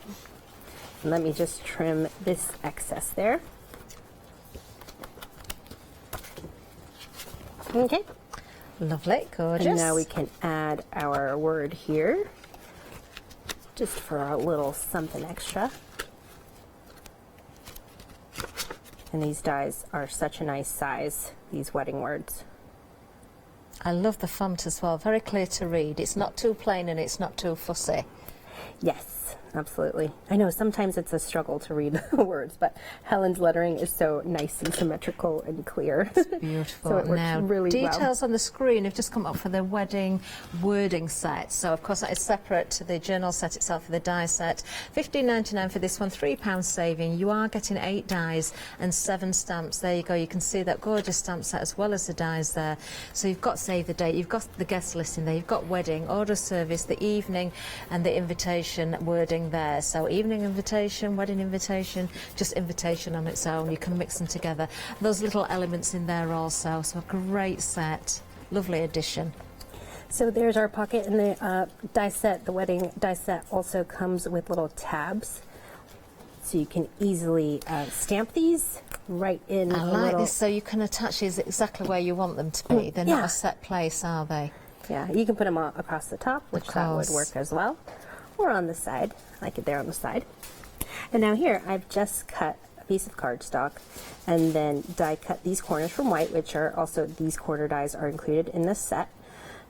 And let me just trim this excess there. Okay. Lovely, gorgeous. And now we can add our word here, just for a little something extra. And these dies are such a nice size, these wedding words. I love the font as well, very clear to read. It's not too plain and it's not too fussy. Yes, absolutely. I know sometimes it's a struggle to read the words, but Helen's lettering is so nice and symmetrical and clear. It's beautiful. So it works now, really well. details on the screen have just come up for the wedding wording set. So, of course, that is separate to the journal set itself for the die set. $15.99 for this one, £3 saving. You are getting 8 dies and 7 stamps. There you go. You can see that gorgeous stamp set as well as the dies there. So you've got save the date, you've got the guest list in there, you've got wedding, order service, the evening and the invitation wording. wedding there. So evening invitation, wedding invitation, just invitation on its own. You can mix them together. Those little elements in there also. So a great set. Lovely addition. So there's our pocket, and the die set, the wedding die set, also comes with little tabs. So you can easily stamp these right in. I like this, so you can attach these exactly where you want them to be. They're not a set place, are they? Yeah, you can put them all across the top, which that would work as well. Or on the side, like it there on the side. And now here, I've just cut a piece of cardstock and then die cut these corners from white, which are also, these quarter dies are included in this set.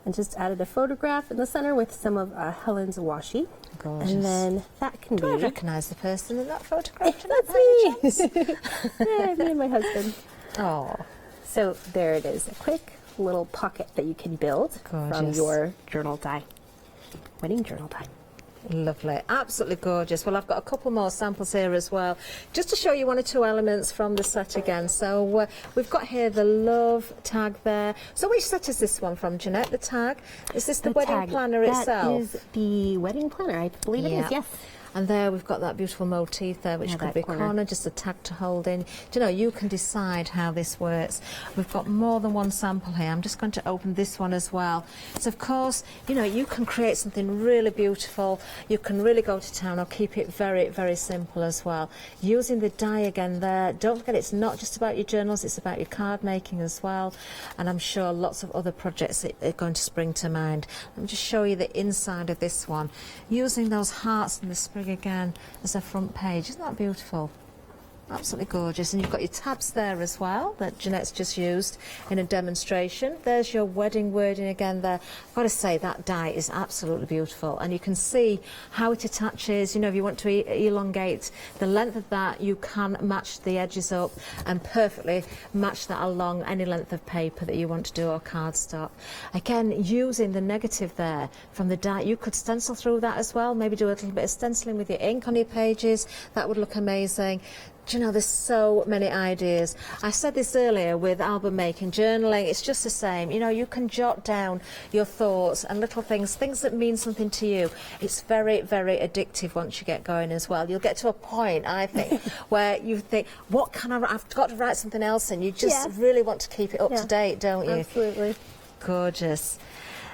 And just added a photograph in the center with some of Helen's washi. Gorgeous. And then that can be... Do I recognise the person in that photograph? That's me! Yeah, me and my husband. Oh. So there it is, a quick little pocket that you can build from your journal die, wedding journal die. Lovely, absolutely gorgeous. Well, I've got a couple more samples here as well, just to show you one or two elements from the set again. So we've got here the love tag there. So which set is this one from, Jeanette? The tag? Is this the wedding planner itself? That is the wedding planner, I believe it is, yes. And there we've got that beautiful motif there, which could be corner, just a tag to hold in. Do you know, you can decide how this works. We've got more than one sample here. I'm just going to open this one as well. So, of course, you know, you can create something really beautiful. You can really go to town or keep it very, very simple as well. Using the die again there. Don't forget, it's not just about your journals, it's about your card making as well. And I'm sure lots of other projects are going to spring to mind. Let me just show you the inside of this one. Using those hearts and the spring again as a front page. Isn't that beautiful? Absolutely gorgeous. And you've got your tabs there as well that Jeanette's just used in a demonstration. There's your wedding wording again there. I've got to say that die is absolutely beautiful, and you can see how it attaches. You know, if you want to elongate the length of that, you can match the edges up and perfectly match that along any length of paper that you want to do, or cardstock. Again, using the negative there from the die, you could stencil through that as well, maybe do a little bit of stenciling with your ink on your pages. That would look amazing. Do you know, there's so many ideas. I said this earlier with album making, journaling, it's just the same. You know, you can jot down your thoughts and little things that mean something to you. It's very, very addictive once you get going as well. You'll get to a point, I think, where you think, what can I've got to write something else in. You just really want to keep it up to date, don't you? Absolutely. Gorgeous.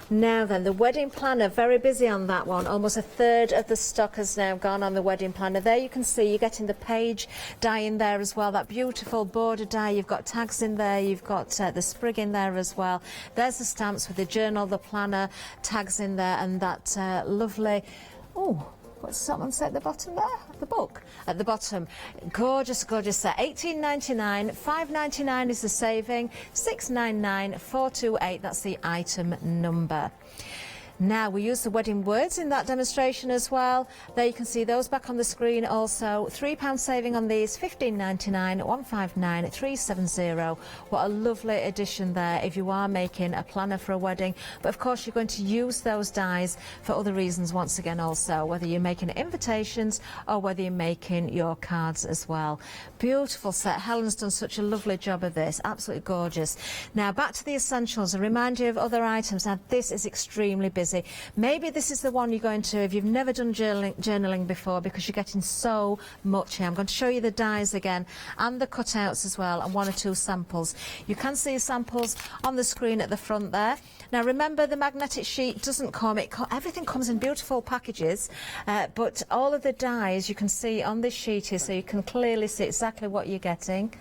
Now then, the wedding planner, very busy on that one. Almost a third of the stock has now gone on the wedding planner. There you can see you're getting the page die in there as well, that beautiful border die. You've got tags in there, you've got the sprig in there as well. There's the stamps with the journal, the planner, tags in there, and that lovely... Oh, what's someone say at the bottom there? The book at the bottom. Gorgeous, gorgeous set. $18.99, $5.99 is the saving, $6.99, $428. That's the item number. Now, we use the wedding words in that demonstration as well. There you can see those back on the screen also. £3 saving on these, $15.99, $159, $370. What a lovely addition there if you are making a planner for a wedding. But of course, you're going to use those dies for other reasons once again also, whether you're making invitations or whether you're making your cards as well. Beautiful set. Helen's done such a lovely job of this. Absolutely gorgeous. Now, back to the essentials. A reminder of other items. Now, this is extremely busy. Maybe this is the one you're going to, if you've never done journaling before, because you're getting so much here. I'm going to show you the dies again and the cutouts as well, and one or two samples. You can see samples on the screen at the front there. Now remember, the magnetic sheet doesn't come, everything comes in beautiful packages, but all of the dies you can see on this sheet here, so you can clearly see exactly what you're getting.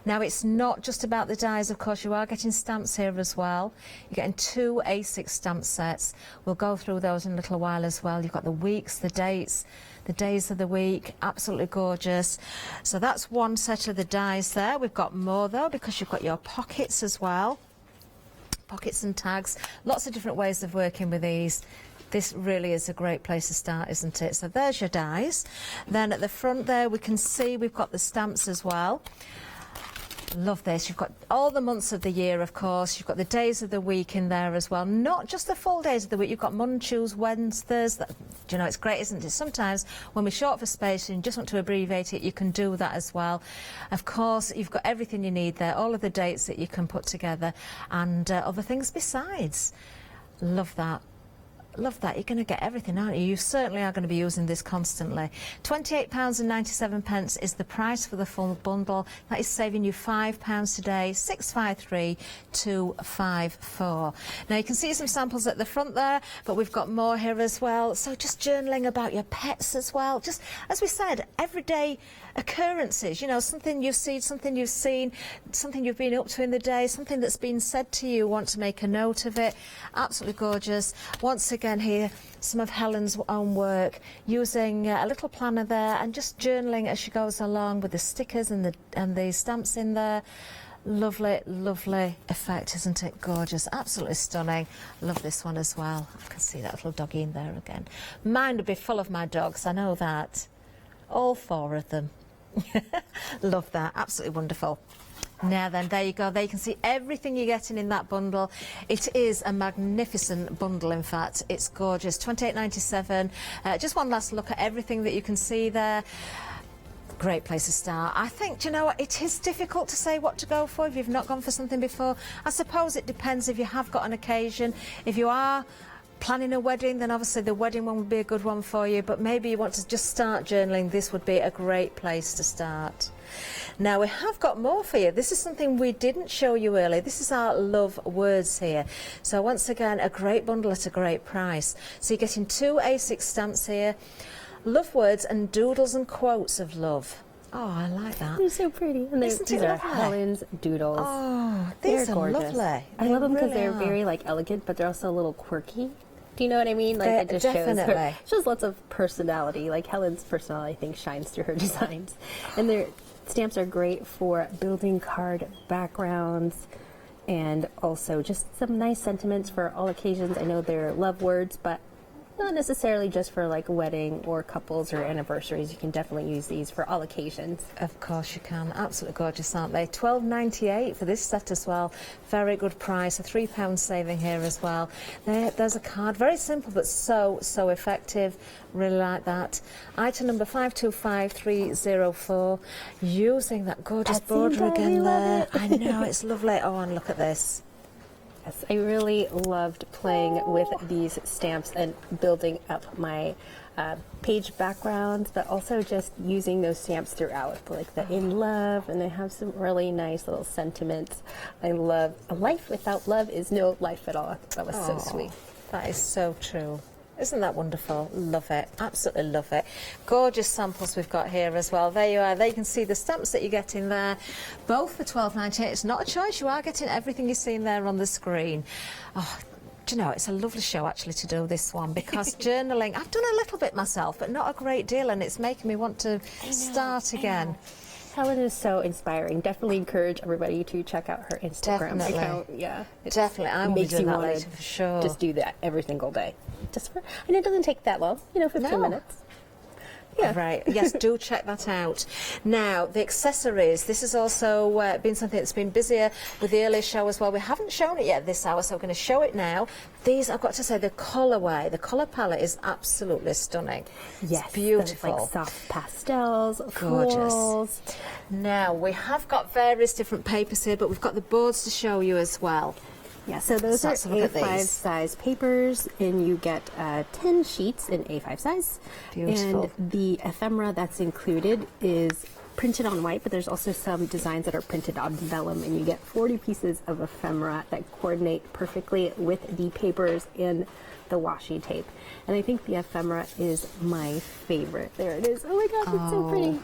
Now, it's not just about the dies, of course, you are getting stamps here as well. You're getting 2 A6 stamp sets. We'll go through those in a little while as well. You've got the weeks, the dates, the days of the week, absolutely gorgeous. So that's one set of the dies there. We've got more, though, because you've got your pockets as well. Pockets and tags, lots of different ways of working with these. This really is a great place to start, isn't it? So there's your dies. Then at the front there, we can see we've got the stamps as well. Love this. You've got all the months of the year, of course. You've got the days of the week in there as well. Not just the full days of the week. You've got Monday, Tuesday, Wednesday, Thursday. Do you know, it's great, isn't it? Sometimes when we're short for space and you just want to abbreviate it, you can do that as well. Of course, you've got everything you need there, all of the dates that you can put together, and other things besides. Love that. Love that. You're going to get everything, aren't you? You certainly are going to be using this constantly. £28.97 is the price for the full bundle. That is saving you £5 today. 653-254. Now, you can see some samples at the front there, but we've got more here as well. So just journaling about your pets as well. Just, as we said, everyday occurrences, you know, something you've seen, something you've been up to in the day, something that's been said to you, want to make a note of it. Absolutely gorgeous. Once again here, some of Helen's own work, using a little planner there and just journaling as she goes along with the stickers and the stamps in there. Lovely, lovely effect, isn't it? Gorgeous, absolutely stunning. Love this one as well. I can see that little doggy in there again. Mine would be full of my dogs, I know that. All 4 of them. Love that, absolutely wonderful. Now then, there you go. There you can see everything you're getting in that bundle. It is a magnificent bundle, in fact. It's gorgeous. £28.97. Just one last look at everything that you can see there. Great place to start. I think, do you know what, it is difficult to say what to go for if you've not gone for something before. I suppose it depends if you have got an occasion. If you are planning a wedding, then obviously the wedding one would be a good one for you, but maybe you want to just start journaling, this would be a great place to start. Now, we have got more for you. This is something we didn't show you earlier. This is our love words here. So once again, a great bundle at a great price. So you're getting 2 A6 stamps here, love words and doodles and quotes of love. Oh, I like that. They're so pretty. And Isn't these it are lovely? Helen's doodles. Oh, these They're are gorgeous. lovely. I love them because really they're are. very like elegant, but they're also a little quirky. Do you know what I mean? Like, it just Definitely. shows lots of personality. Like, Helen's personality, I think, shines through her designs. And their stamps are great for building card backgrounds and also just some nice sentiments for all occasions. I know they're love words, but not necessarily just for like wedding or couples or anniversaries. You can definitely use these for all occasions. Of course you can. Absolutely gorgeous, aren't they? £12.98 for this set as well. Very good price. A £3 saving here as well. There's a card. Very simple, but so effective. Really like that. Item number 525304. Using that gorgeous border again there. I know, it's lovely. Oh, and look at this. Yes, I really loved playing with these stamps and building up my page backgrounds, but also just using those stamps throughout, like the in love, and they have some really nice little sentiments. I love a life without love is no life at all. That was so sweet. That is so true. Isn't that wonderful? Love it. Absolutely love it. Gorgeous samples we've got here as well. There you are. There you can see the stamps that you're getting there. Both for £12.98. It's not a choice. You are getting everything you're seeing there on the screen. Oh, do you know, it's a lovely show actually to do this one, because journaling, I've done a little bit myself, but not a great deal, and it's making me want to start again. Helen is so inspiring. Definitely encourage everybody to check out her Instagram account. Yeah, Definitely. I'm going to do that later for sure. Just do that every single day. And it doesn't take that long, 15 minutes. Yeah. Right, yes, do check that out. Now, the accessories, this has also been something that's been busier with the earlier show as well. We haven't shown it yet this hour, so we're going to show it now. These, I've got to say, the colourway, the colour palette is absolutely stunning. Yes, it's beautiful. Like soft pastels, gorgeous. florals. Now, we have got various different papers here, but we've got the boards to show you as well. Yeah, so those are A5 size papers, and you get 10 sheets in A5 size. Beautiful. And the ephemera that's included is printed on white, but there's also some designs that are printed on vellum, and you get 40 pieces of ephemera that coordinate perfectly with the papers and the washi tape. And I think the ephemera is my favorite. There it is. Oh my gosh, it's so pretty.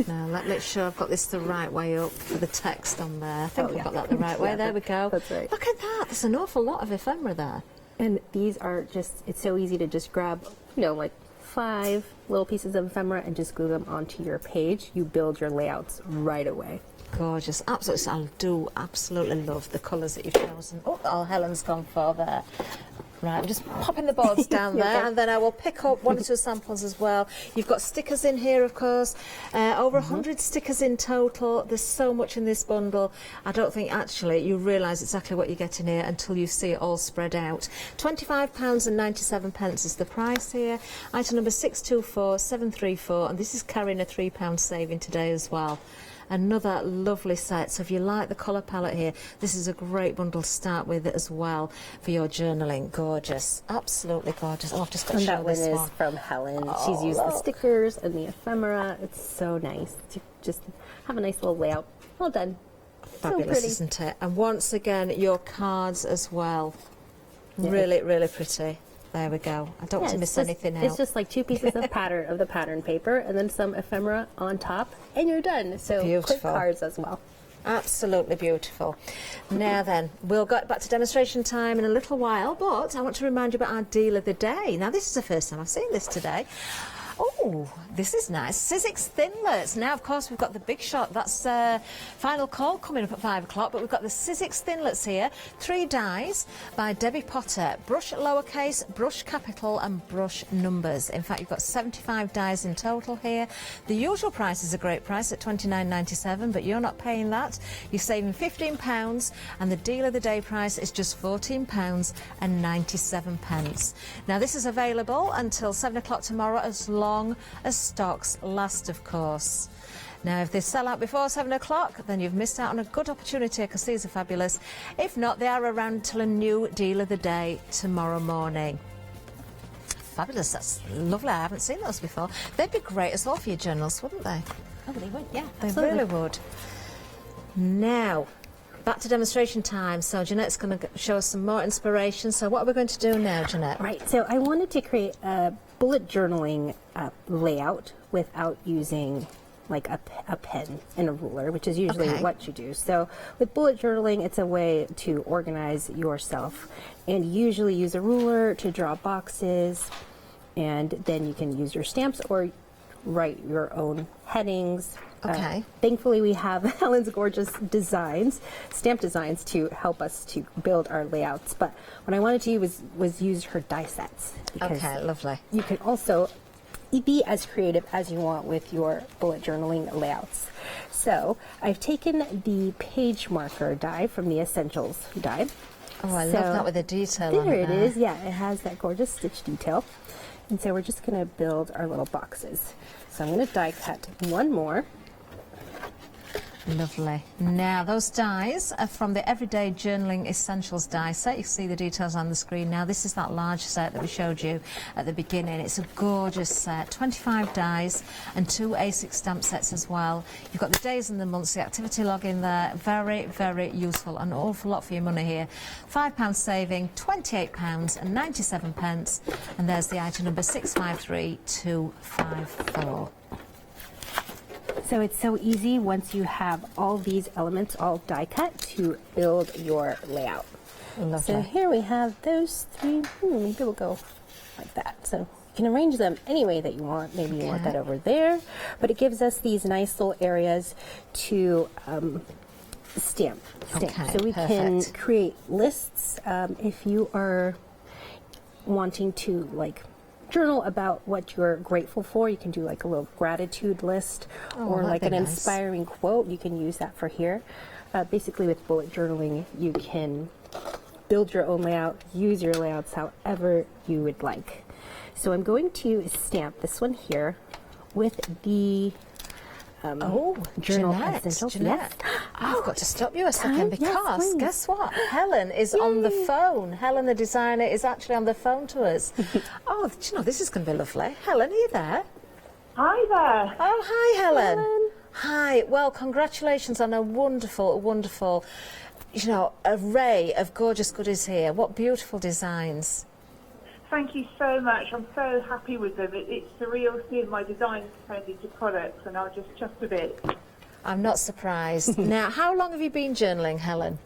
Now, let me make sure I've got this the right way up for the text on there. I think we've got that the right way. Yeah, there we go. That's right. Look at that. There's an awful lot of ephemera there. And these are just, it's so easy to just grab, like 5 little pieces of ephemera and just glue them onto your page. You build your layouts right away. Gorgeous. Absolutely. I do absolutely love the colours that you've chosen. Oh, Helen's gone for there. Right, I'm just popping the boards down there, and then I will pick up 1 or 2 samples as well. You've got stickers in here, of course. Over 100 stickers in total. There's so much in this bundle. I don't think actually you realise exactly what you're getting here until you see it all spread out. £25.97 is the price here. Item number 624734, and this is carrying a £3 saving today as well. Another lovely set. So if you like the colour palette here, this is a great bundle to start with as well for your journaling. Gorgeous, absolutely gorgeous. Oh, I've just got to And show that one this is one. from Helen. Oh, She's used the look. stickers and the ephemera. It's so nice to just have a nice little layout. Well done. Fabulous, so pretty. isn't it? And once again, your cards as well. Yeah. Really, really pretty. There we go. I don't want to it's miss just- anything It's out. just like 2 pieces of pattern of the pattern paper and then some ephemera on top, and you're done. So quick Beautiful. cards as well. Absolutely beautiful. Now then, we'll get back to demonstration time in a little while, but I want to remind you about our deal of the day. Now, this is the first time I've seen this today. Oh, this is nice. Sizzix Thinlets. Now, of course, we've got the big shot. That's final call coming up at 5 o'clock, but we've got the Sizzix Thinlets here. 3 dies by Debbie Potter. Brush lowercase, brush capital and brush numbers. In fact, you've got 75 dies in total here. The usual price is a great price at £29.97, but you're not paying that. You're saving £15, and the deal of the day price is just £14.97. Now, this is available until 7 o'clock tomorrow, as long as stocks last, of course. Now, if they sell out before 7 o'clock, then you've missed out on a good opportunity because these are fabulous. If not, they are around till a new deal of the day tomorrow morning. Fabulous, that's lovely. I haven't seen those before. They'd be great as well for your journals, wouldn't they? Oh, they would, yeah. They absolutely. really would. Now, back to demonstration time. So Jeanette's going to show us some more inspiration. So what are we going to do now, Jeanette? Right, so I wanted to create a bullet journaling layout without using like a pen and a ruler, which is usually Okay. what you do. So with bullet journaling, it's a way to organize yourself, and usually use a ruler to draw boxes, and then you can use your stamps or write your own headings. Okay. Thankfully, we have Helen's gorgeous designs, stamp designs, to help us to build our layouts. But what I wanted to do was use her die sets. Because Okay, lovely. you can also be as creative as you want with your bullet journaling layouts. So I've taken the page marker die from the Essentials die. Oh, I love that with the detail on There it it there. is. Yeah, it has that gorgeous stitch detail. And so we're just going to build our little boxes. So I'm going to die cut one more. Lovely. Now, those dies are from the Everyday Journaling Essentials die set. You can see the details on the screen now. This is that large set that we showed you at the beginning. It's a gorgeous set. 25 dies and 2 A6 stamp sets as well. You've got the days and the months, the activity log in there. Very, very useful. An awful lot for your money here. £5 saving, £28.97. And there's the item number 653254. So it's so easy once you have all these elements all die cut to build your layout. Lovely. So here we have those 3. Maybe we'll go like that. So you can arrange them any way that you want. Maybe you want that over there. But it gives us these nice little areas to stamp. Okay, So we can perfect. create lists if you are wanting to journal about what you're grateful for. You can do like a little gratitude list, or that'd like be an nice. inspiring quote. You can use that for here. Basically, with bullet journaling, you can build your own layout, use your layouts however you would like. So I'm going to stamp this one here with the journal essentials. Jeanette, I've got to stop you a second Yes, because please. guess what? Helen is on the phone. Helen, the designer, is actually on the phone to us. Oh, do you know, this is going to be lovely. Helen, are you there? Hi there. Oh, hi, Helen. Hi. Well, congratulations on a wonderful, wonderful, array of gorgeous goodies here. What beautiful designs. Thank you so much. I'm so happy with them. It's surreal seeing my designs turned into products, and I was just chuffed a bit. I'm not surprised. Now, how long have you been journaling, Helen?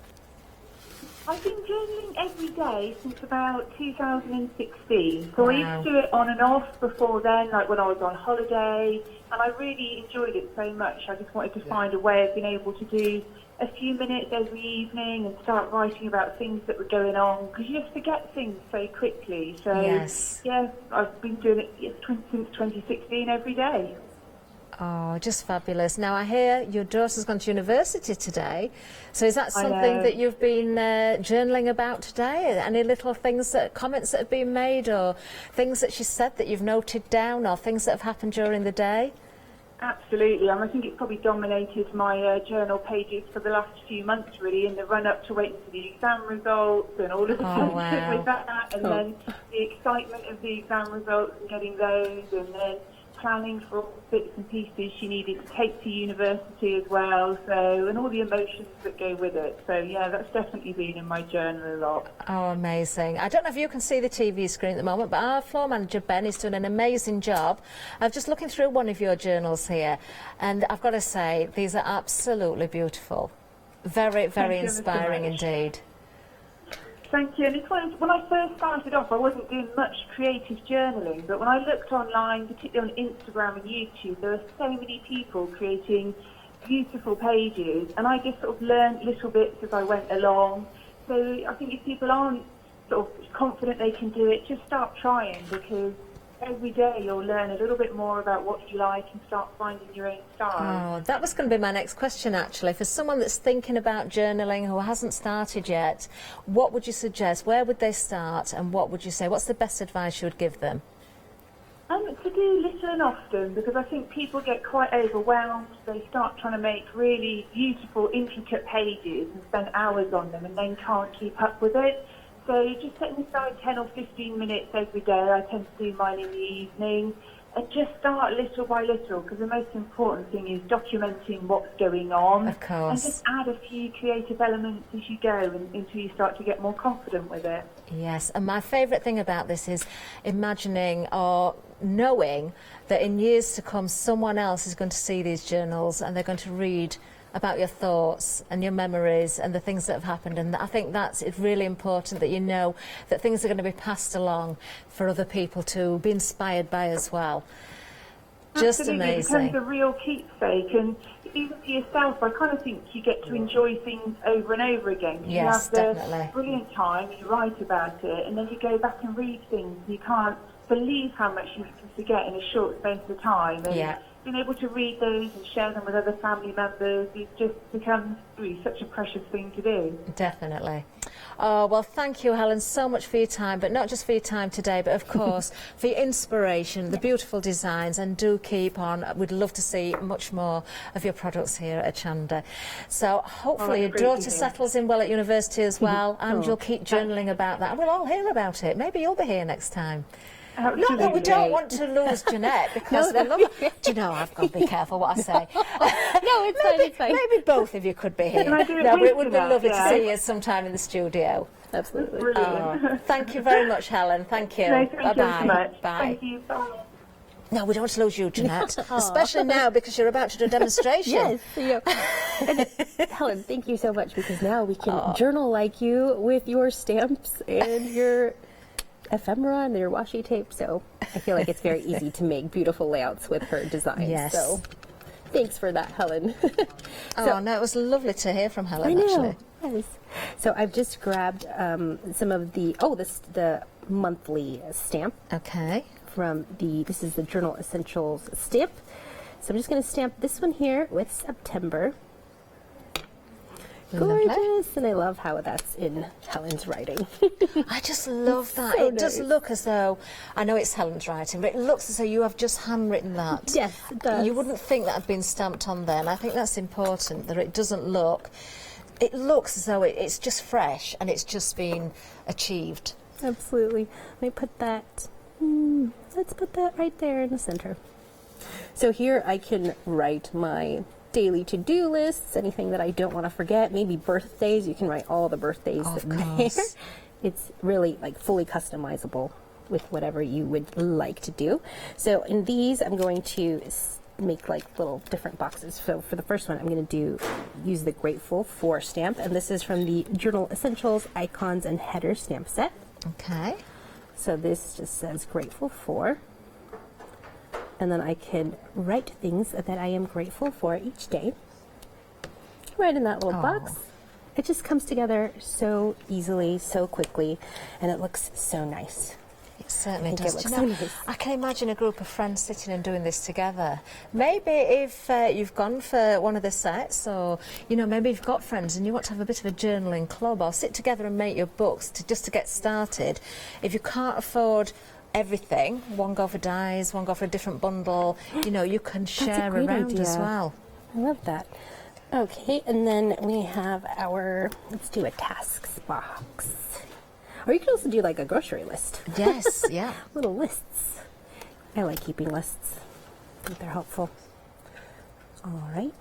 I've been journaling every day since about 2016. So I Wow. used to do it on and off before then, like when I was on holiday, and I really enjoyed it so much. I just wanted to find a way of being able to do a few minutes every evening and start writing about things that were going on, because you just forget things so quickly. So Yes. yeah, I've been doing it since 2016 every day. Oh, just fabulous. Now, I hear your daughter's gone to university today. So is that I something know. that you've been journaling about today? Any little things, comments that have been made, or things that she said that you've noted down, or things that have happened during the day? Absolutely. I think it's probably dominated my journal pages for the last few months, really, in the run-up to waiting for the exam results and all of the tension with that, and then the excitement of the exam results and getting those, and then planning for all the bits and pieces she needed to take to university as well, and all the emotions that go with it. So yeah, that's definitely been in my journal a lot. Oh, amazing. I don't know if you can see the TV screen at the moment, but our floor manager Ben is doing an amazing job of just looking through one of your journals here, and I've got to say these are absolutely beautiful. Very, very inspiring indeed. Thank you. And it's when I first started off, I wasn't doing much creative journaling, but when I looked online, particularly on Instagram and YouTube, there were so many people creating beautiful pages, and I just sort of learned little bits as I went along. So I think if people aren't sort of confident they can do it, just start trying, because every day you'll learn a little bit more about what you like and start finding your own style. Oh, that was going to be my next question, actually. For someone that's thinking about journaling who hasn't started yet, what would you suggest? Where would they start, and what would you say? What's the best advice you would give them? To do little and often, because I think people get quite overwhelmed. They start trying to make really beautiful, intricate pages and spend hours on them and then can't keep up with it. So just setting aside 10 or 15 minutes every day. I tend to do mine in the evening, and just start little by little, because the most important thing is documenting what's going on. Of course. And just add a few creative elements as you go until you start to get more confident with it. Yes, and my favourite thing about this is imagining or knowing that in years to come someone else is going to see these journals and they're going to read about your thoughts and your memories and the things that have happened, and I think it's really important that you know that things are going to be passed along for other people to be inspired by as well. Just Absolutely. amazing. It becomes a real keepsake, and even for yourself, I kind of think you get to enjoy things over and over again. Yes, you have definitely. the brilliant time, you write about it, and then you go back and read things, and you can't believe how much you can forget in a short space of time. And being able to read those and share them with other family members, it just becomes really such a precious thing to do. Definitely. Oh, well, thank you, Helen, so much for your time, but not just for your time today, but of course for your inspiration, the beautiful designs, and do keep on. We'd love to see much more of your products here at Hochanda. So hopefully your daughter settles in well at university as well, and you'll keep journaling about that, and we'll all hear about it. Maybe you'll be here next time. Absolutely. Not that we don't want to lose Jeanette, because they love her. Do you know, I've got to be careful what I say. No, it's fine. Maybe both of you could be here. It would be lovely to see you sometime in the studio. Absolutely. Brilliant. Thank you very much, Helen. Thank you. No, thank you Bye-bye. so much. Bye. Thank you. Bye. No, we don't want to lose you, Jeanette. Especially now, because you're about to do a demonstration. Yes. And Helen, thank you so much, because now we can journal like you with your stamps and your ephemera and your washi tape, so I feel like it's very easy to make beautiful layouts with her designs. Yes. So thanks for that, Helen. No, it was lovely to hear from Helen, I know. actually. Yes. So I've just grabbed some of the monthly stamp. Okay. From this is the Journal Essentials stamp. So I'm just going to stamp this one here with September. Gorgeous, and I love how that's in Helen's writing. I just love that. So It does look as though, I know it's Helen's writing, but it looks as though you have just handwritten that. Yes, it does. You wouldn't think that had been stamped on there, and I think that's important, that it doesn't look, it looks as though it's just fresh and it's just been achieved. Absolutely. Let me put that, let's put that right there in the center. So here I can write my daily to-do lists, anything that I don't want to forget, maybe birthdays. You can write all the birthdays in there. It's really like fully customizable with whatever you would like to do. So in these, I'm going to make like little different boxes. So for the first one, I'm going to use the Grateful For stamp, and this is from the Journal Essentials Icons and Header stamp set. Okay. So this just says Grateful For. And then I can write things that I am grateful for each day. Right in that little box. It just comes together so easily, so quickly, and it looks so nice. It certainly does. It looks so nice. I can imagine a group of friends sitting and doing this together. Maybe if you've gone for one of the sets, or maybe you've got friends and you want to have a bit of a journaling club, or sit together and make your books just to get started. If you can't afford everything. One go for dies, one go for a different bundle. You know, you can share around as well. I love that. Okay, and then we have our, let's do a tasks box. Or you can also do like a grocery list. Yes, yeah. Little lists. I like keeping lists. I think they're helpful. All right.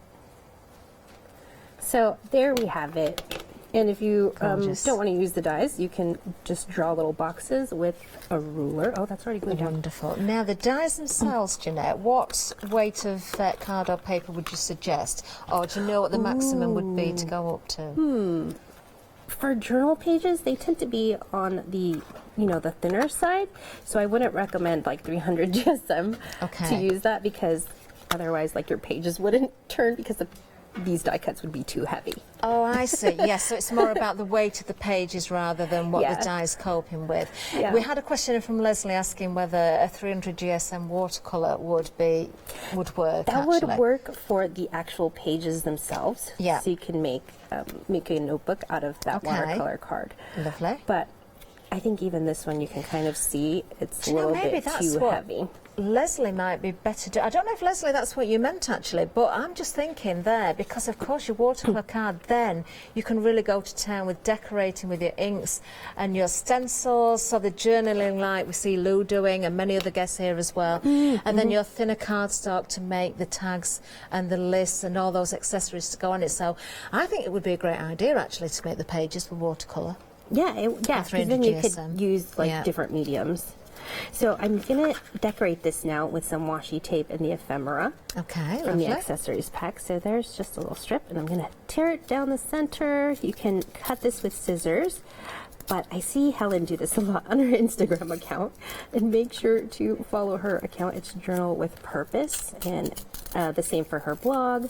So there we have it. And if you don't want to use the dies, you can just draw little boxes with a ruler. Oh, that's already glued down. Wonderful. Now, the dies themselves, Jeanette, what weight of card or paper would you suggest? Or do you know what the maximum would be to go up to? For journal pages, they tend to be on the, the thinner side. So I wouldn't recommend like 300 GSM to use that, because otherwise, like, your pages wouldn't turn because these die cuts would be too heavy. Oh, I see. Yes, so it's more about the weight of the pages rather than what the die is coping with. Yeah. We had a question from Leslie asking whether a 300 GSM watercolour would work. That would work for the actual pages themselves. Yeah. So you can make a notebook out of that watercolor card. Lovely. But I think even this one you can kind of see it's a little bit too heavy. Leslie might be better do. I don't know if, Leslie, that's what you meant actually, but I'm just thinking there, because of course your watercolour card, then you can really go to town with decorating with your inks and your stencils, so the journaling like we see Lou doing and many other guests here as well, and then your thinner cardstock to make the tags and the lists and all those accessories to go on it. So I think it would be a great idea actually to make the pages with watercolour. Yeah, because then you could use like different mediums. So I'm going to decorate this now with some washi tape and the ephemera from the accessories pack. So there's just a little strip, and I'm going to tear it down the center. You can cut this with scissors, but I see Helen do this a lot on her Instagram account, and make sure to follow her account. It's Journal with Purpose, and the same for her blog.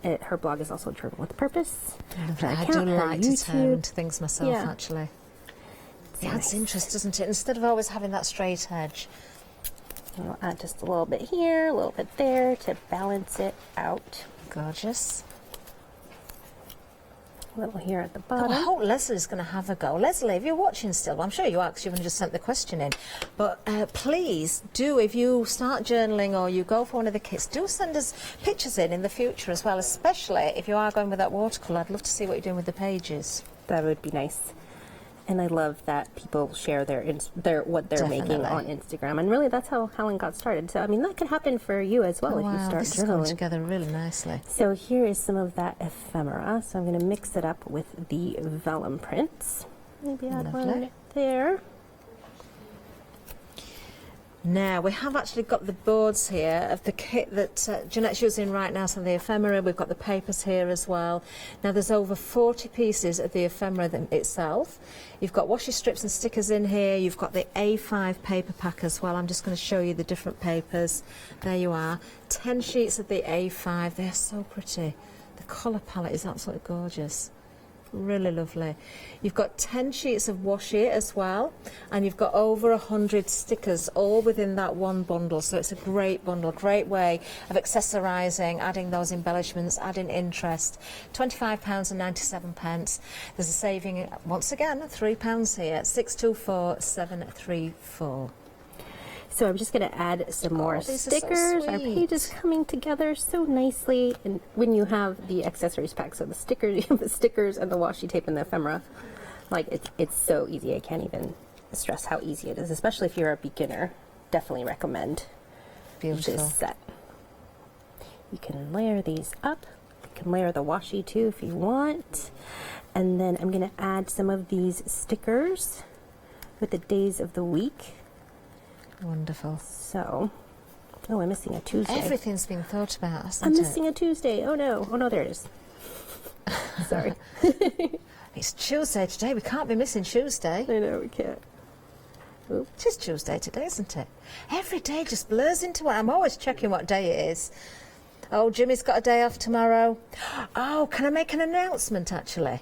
Her blog is also Journal with Purpose. I do like to turn into things myself, actually. It adds interest, doesn't it? Instead of always having that straight edge. I'll add just a little bit here, a little bit there to balance it out. Gorgeous. A little here at the bottom. Oh, I hope Leslie's going to have a go. Leslie, if you're watching still, I'm sure you are because you've just sent the question in. But please do, if you start journaling or you go for one of the kits, do send us pictures in the future as well, especially if you are going with that watercolour. I'd love to see what you're doing with the pages. That would be nice. And I love that people share what they're making on Instagram. And really, that's how Helen got started. So, I mean, that can happen for you as well if you start this is journaling. going together really nicely. So here is some of that ephemera. So I'm going to mix it up with the vellum prints. Maybe add one there. Now, we have actually got the boards here of the kit that Jeanette's using right now, so the ephemera. We've got the papers here as well. Now, there's over 40 pieces of the ephemera itself. You've got washi strips and stickers in here. You've got the A5 paper pack as well. I'm just going to show you the different papers. There you are. 10 sheets of the A5. They're so pretty. The colour palette is absolutely gorgeous. Really lovely. You've got 10 sheets of washi as well, and you've got over 100 stickers all within that one bundle. So it's a great bundle, great way of accessorising, adding those embellishments, adding interest. £25.97. There's a saving, once again, £3 here, 624734. So I'm just going to add some more stickers. Our pages coming together so nicely. And when you have the accessories pack, so the stickers, you have the stickers and the washi tape and the ephemera, like it's so easy. I can't even stress how easy it is, especially if you're a beginner. Definitely recommend this set. You can layer these up. You can layer the washi too if you want. And then I'm going to add some of these stickers with the days of the week. Wonderful. So, I'm missing a Tuesday. Everything's been thought about, hasn't I'm missing a Tuesday. Oh no, there it is. Sorry. It's Tuesday today. We can't be missing Tuesday. I know, we can't. Oop. It is Tuesday today, isn't it? Every day just blurs into one. I'm always checking what day it is. Oh, Jimmy's got a day off tomorrow. Oh, can I make an announcement, actually?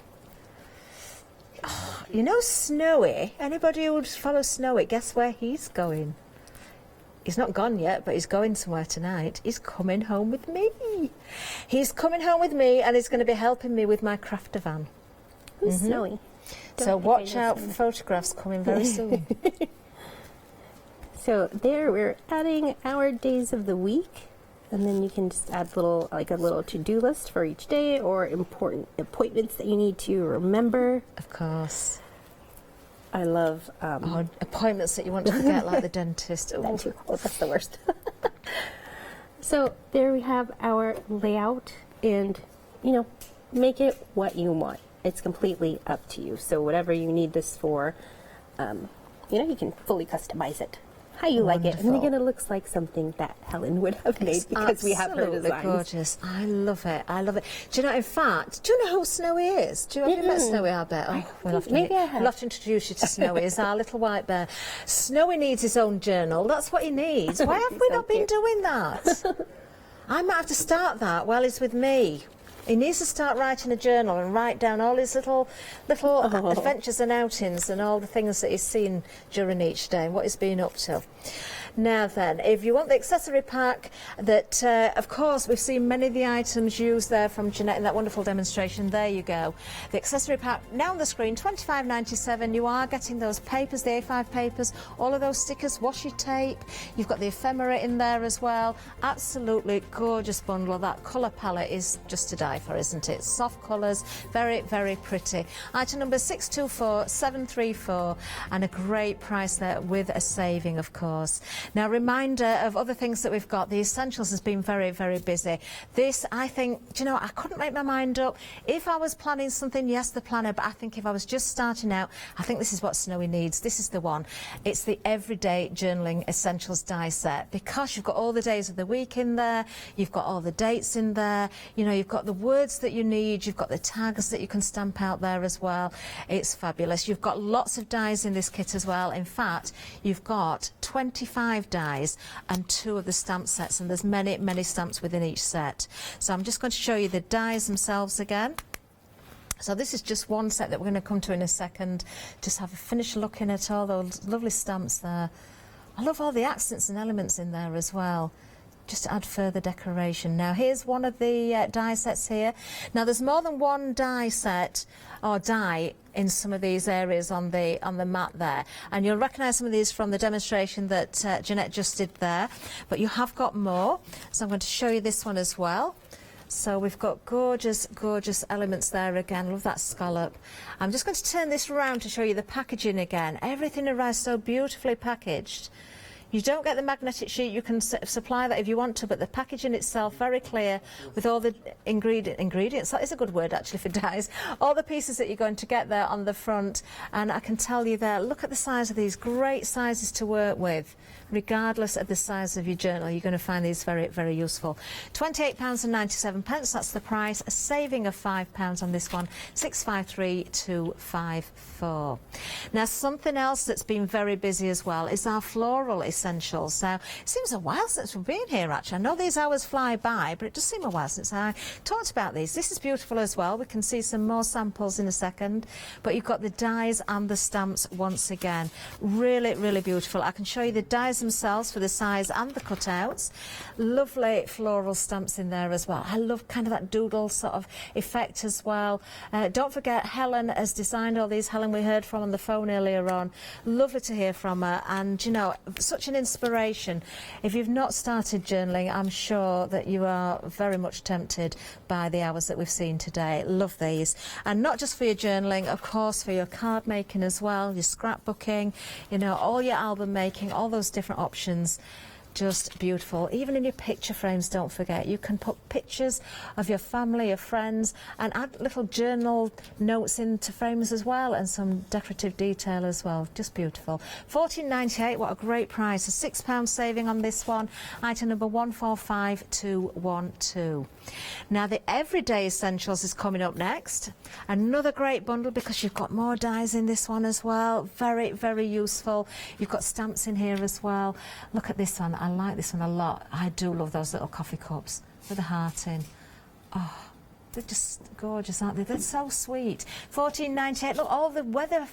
Oh, you know Snowy? Anybody who would follow Snowy, guess where he's going? He's not gone yet, but he's going somewhere tonight. He's coming home with me. He's coming home with me, and he's going to be helping me with my crafter van. Who's Snowy? So watch out for photographs coming very soon. So there we're adding our days of the week, and then you can just add little, like a little to-do list for each day or important appointments that you need to remember. Of course. I love appointments that you want to forget, like the dentist. That too. Oh, that's the worst. So there we have our layout, and you know, make it what you want. It's completely up to you. So whatever you need this for, you know, you can fully customize it how you like it, and again, it looks like something that Helen would have made because we have her designs. Gorgeous. I love it. I love it. Do you know? In fact, do you know who Snowy is? Have you met Snowy, our bear? Oh, we'll have to introduce you to Snowy. It's our little white bear. Snowy needs his own journal. That's what he needs. Why have we not been doing that? I might have to start that while he's with me. He needs to start writing a journal and write down all his little adventures and outings and all the things that he's seen during each day and what he's been up to. Now then, if you want the accessory pack that, of course, we've seen many of the items used there from Jeanette in that wonderful demonstration. There you go. The accessory pack now on the screen, $25.97. You are getting those papers, the A5 papers, all of those stickers, washi tape. You've got the ephemera in there as well. Absolutely gorgeous bundle. That colour palette is just to die for, isn't it? Soft colours, very, very pretty. Item number 624734, and a great price there with a saving, of course. Now, reminder of other things that we've got. The Essentials has been very, very busy. This, I think, do you know, I couldn't make my mind up. If I was planning something, yes, the planner, but I think if I was just starting out, I think this is what Snowy needs. This is the one. It's the Everyday Journaling Essentials die set, because you've got all the days of the week in there, you've got all the dates in there, you know, you've got the words that you need, you've got the tags that you can stamp out there as well. It's fabulous. You've got lots of dies in this kit as well. In fact, you've got 25 dies and 2 of the stamp sets, and there's many, many stamps within each set. So I'm just going to show you the dies themselves again. So this is just one set that we're going to come to in a second. Just have a finish looking at all those lovely stamps there. I love all the accents and elements in there as well, just to add further decoration. Now here's one of the die sets here. Now there's more than one die set or die in some of these areas on the mat there, and you'll recognise some of these from the demonstration that Jeanette just did there, but you have got more. So I'm going to show you this one as well. So we've got gorgeous, gorgeous elements there again. Love that scallop. I'm just going to turn this around to show you the packaging again. Everything arrives so beautifully packaged. You don't get the magnetic sheet. You can supply that if you want to, but the packaging itself very clear with all the ingredients. That is a good word actually for dies. All the pieces that you're going to get there on the front, and I can tell you there, look at the size of these, great sizes to work with. Regardless of the size of your journal, you're going to find these very, very useful. £28.97, that's the price. A saving of £5 on this one, 653,254. Now, something else that's been very busy as well is our floral essentials. Now, it seems a while since we've been here, actually. I know these hours fly by, but it does seem a while since I talked about these. This is beautiful as well. We can see some more samples in a second, but you've got the dies and the stamps once again. Really, really beautiful. I can show you the dies themselves for the size and the cutouts. Lovely floral stamps in there as well. I love kind of that doodle sort of effect as well. Don't forget, Helen has designed all these. Helen, we heard from on the phone earlier on. Lovely to hear from her, and you know, such an inspiration. If you've not started journaling, I'm sure that you are very much tempted by the hours that we've seen today. Love these. And not just for your journaling, of course, for your card making as well, your scrapbooking, you know, all your album making, all those different options. Just beautiful. Even in your picture frames, don't forget, you can put pictures of your family, your friends, and add little journal notes into frames as well, and some decorative detail as well. Just beautiful. $14.98, what a great price. A £6 saving on this one. Item number 145212. Now the Everyday Essentials is coming up next. Another great bundle because you've got more dies in this one as well. Very, very useful. You've got stamps in here as well. Look at this one. I like this one a lot. I do love those little coffee cups with a heart in. Oh, they're just gorgeous, aren't they? They're so sweet. $14.98. Look, all the weather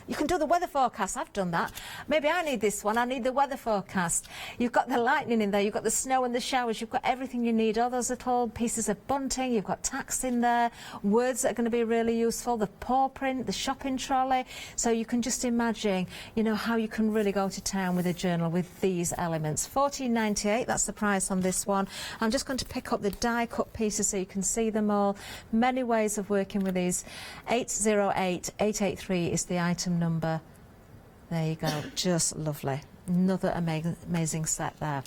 You can do the weather forecast. I've done that. Maybe I need this one. I need the weather forecast. You've got the lightning in there. You've got the snow and the showers. You've got everything you need. All those little pieces of bunting. You've got tax in there. Words that are going to be really useful. The paw print, the shopping trolley. So you can just imagine, you know, how you can really go to town with a journal with these elements. $14.98. That's the price on this one. I'm just going to pick up the die cut pieces so you can see them all. Many ways of working with these. 808-883 is the item number. There you go. Just lovely. Another amazing set there.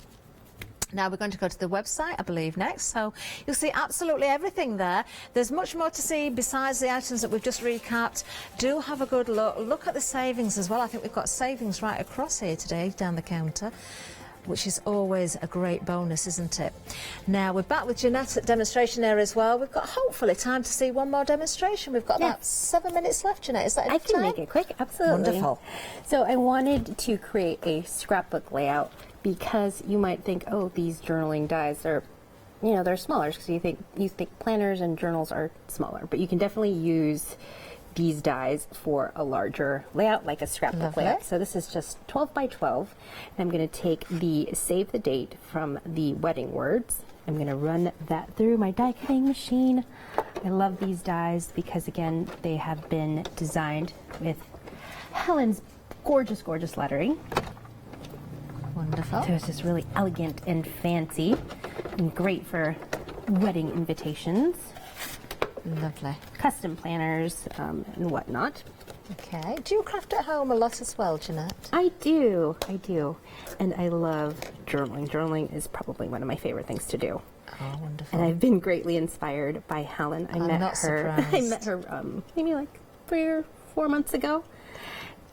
Now we're going to go to the website, I believe, next. So you'll see absolutely everything there. There's much more to see besides the items that we've just recapped. Do have a good look. Look at the savings as well. I think we've got savings right across here today down the counter, which is always a great bonus, isn't it? Now, we're back with Jeanette at demonstration area as well. We've got, hopefully, time to see one more demonstration. We've got about 7 minutes left, Jeanette. Is that enough time? I can make it quick, absolutely. Wonderful. So I wanted to create a scrapbook layout because you might think, oh, these journaling dies are, you know, they're smaller, because you think planners and journals are smaller. But you can definitely use these dies for a larger layout, like a scrapbook layout. So this is just 12 by 12. And I'm going to take the save the date from the wedding words. I'm going to run that through my die cutting machine. I love these dies because, again, they have been designed with Helen's gorgeous, gorgeous lettering. Wonderful. So it's just really elegant and fancy and great for wedding invitations. Lovely. Custom planners and whatnot. Okay. Do you craft at home a lot as well, Jeanette? I do. And I love journaling. Journaling is probably one of my favorite things to do. Oh, wonderful. And I've been greatly inspired by Helen. I'm not surprised. I met her maybe like 3 or 4 months ago.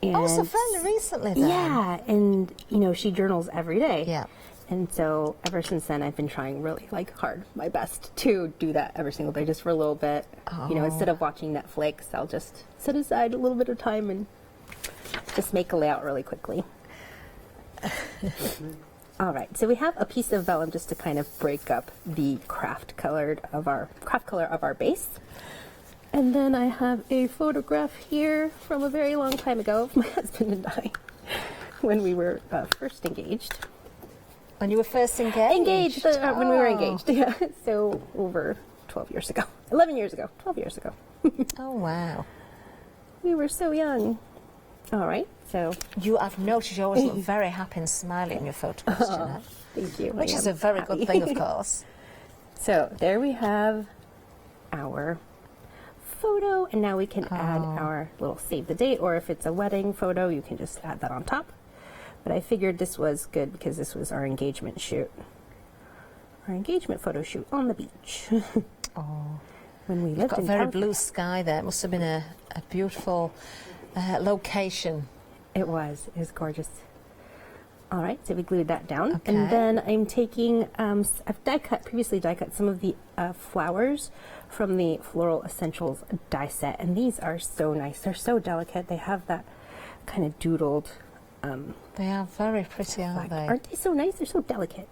And oh, so fairly recently then. Yeah, and you know, she journals every day. Yeah. And so ever since then, I've been trying really hard my best to do that every single day, just for a little bit. Oh. You know, instead of watching Netflix, I'll just set aside a little bit of time and just make a layout really quickly. All right, so we have a piece of vellum just to kind of break up the craft color of our base. And then I have a photograph here from a very long time ago of my husband and I when we were first engaged. When you were first engaged? When we were engaged, yeah. So over 12 years ago. 11 years ago. 12 years ago. Oh, wow. We were so young. All right, so. I've noticed you always look very happy and smiling in your photographs, Jeanette. Thank you. Which is a very good thing, of course. So there we have our photo, and now we can add our little save the date, or if it's a wedding photo, you can just add that on top. But I figured this was good because this was our engagement shoot. Our engagement photo shoot on the beach. Oh. When we lived got in very Calgary. blue sky there. It must have been a beautiful location. It was gorgeous. All right, so we glued that down. Okay. And then I'm taking, I've previously die cut some of the flowers from the Floral Essentials die set. And these are so nice. They're so delicate. They have that kind of doodled. They are very pretty, aren't they? Aren't they so nice? They're so delicate.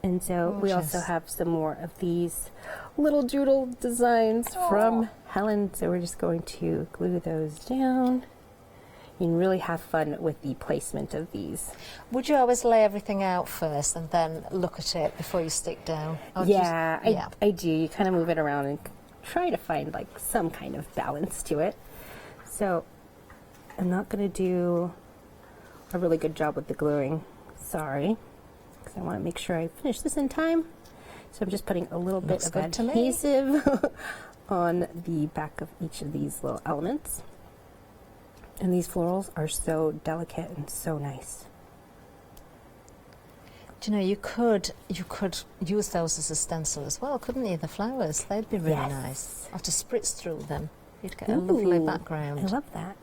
And so Gorgeous. we also have some more of these little doodle designs from Helen. So we're just going to glue those down. You can really have fun with the placement of these. Would you always lay everything out first and then look at it before you stick down? Yeah, I do. You kind of move it around and try to find like some kind of balance to it. So I'm not going to do a really good job with the gluing. Sorry. Because I want to make sure I finish this in time. So I'm just putting a little bit of adhesive on the back of each of these little elements. And these florals are so delicate and so nice. Do you know, you could use those as a stencil as well, couldn't you? The flowers, they'd be really nice. Or to spritz through them. You'd get a lovely background. I love that.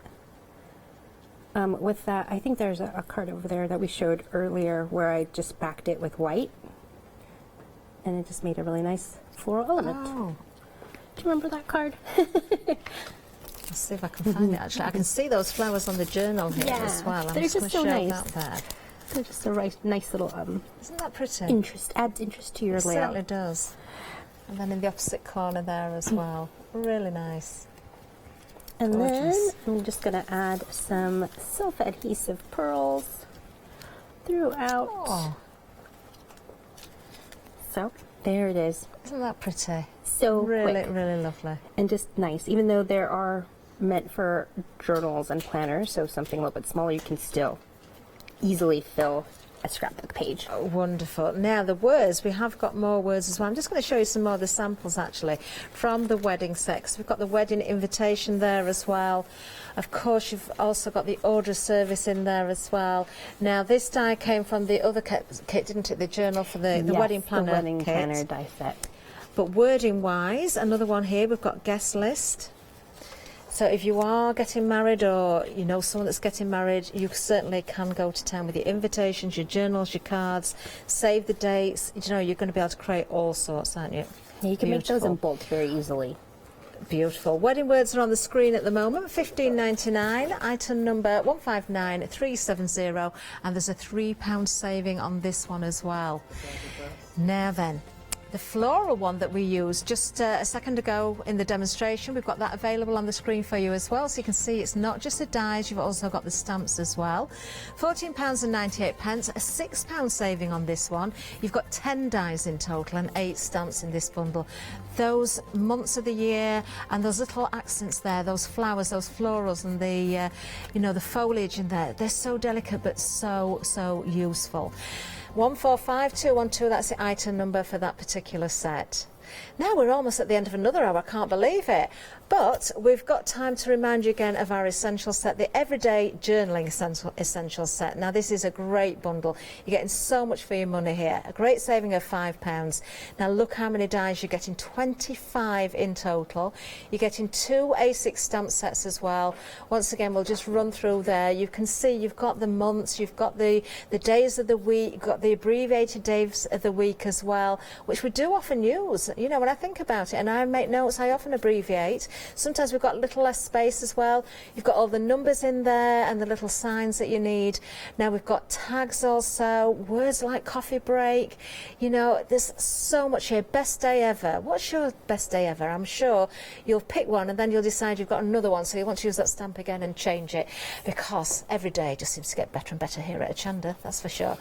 With that, I think there's a card over there that we showed earlier where I just backed it with white. And it just made a really nice floral element. Oh. Do you remember that card? Let's see if I can find it, actually. I can see those flowers on the journal here as well. They're just so nice. That there. They're just a nice little Isn't that pretty? adds interest to your It layout. certainly does. And then in the opposite corner there as well. Really nice. And Gorgeous. then I'm just going to add some self-adhesive pearls throughout. Oh, So there it is. isn't that pretty? So Really, quick really lovely. and just nice. Even though there are meant for journals and planners, so something a little bit smaller, you can still easily fill a scrapbook page. Oh, wonderful. Now the words, we have got more words as well. I'm just going to show you some more of the samples actually from the wedding set. 'Cause we've got the wedding invitation there as well. Of course, you've also got the order service in there as well. Now this die came from the other kit, didn't it? The journal for the Yes, wedding planner the wedding kit. planner die set. But wording wise, another one here, we've got guest list. So if you are getting married or you know someone that's getting married, you certainly can go to town with your invitations, your journals, your cards, save the dates. You know, you're going to be able to create all sorts, aren't you? You can make those Beautiful. in bulk very easily. Beautiful. Wedding words are on the screen at the moment. $15.99, item number 159370, and there's a £3 saving on this one as well. Now then, the floral one that we used just a second ago in the demonstration, we've got that available on the screen for you as well, so you can see it's not just the dies, you've also got the stamps as well. £14.98, a £6 saving on this one. You've got 10 dies in total and 8 stamps in this bundle. Those months of the year and those little accents there, those flowers, those florals and the you know, the foliage in there, they're so delicate but so useful. 145212, that's the item number for that particular set. Now we're almost at the end of another hour, I can't believe it. But we've got time to remind you again of our essential set, the Everyday Journaling Essential Set. Now this is a great bundle. You're getting so much for your money here. A great saving of £5. Now look how many dies you're getting, 25 in total. You're getting 2 A6 stamp sets as well. Once again, we'll just run through there. You can see you've got the months, you've got the days of the week, you've got the abbreviated days of the week as well, which we do often use. You know, when I think about it, and I make notes, I often abbreviate. Sometimes we've got a little less space as well. You've got all the numbers in there and the little signs that you need. Now we've got tags also, words like coffee break. You know, there's so much here. Best day ever. What's your best day ever? I'm sure you'll pick one and then you'll decide you've got another one, so you want to use that stamp again and change it, because every day just seems to get better and better here at Hochanda, that's for sure.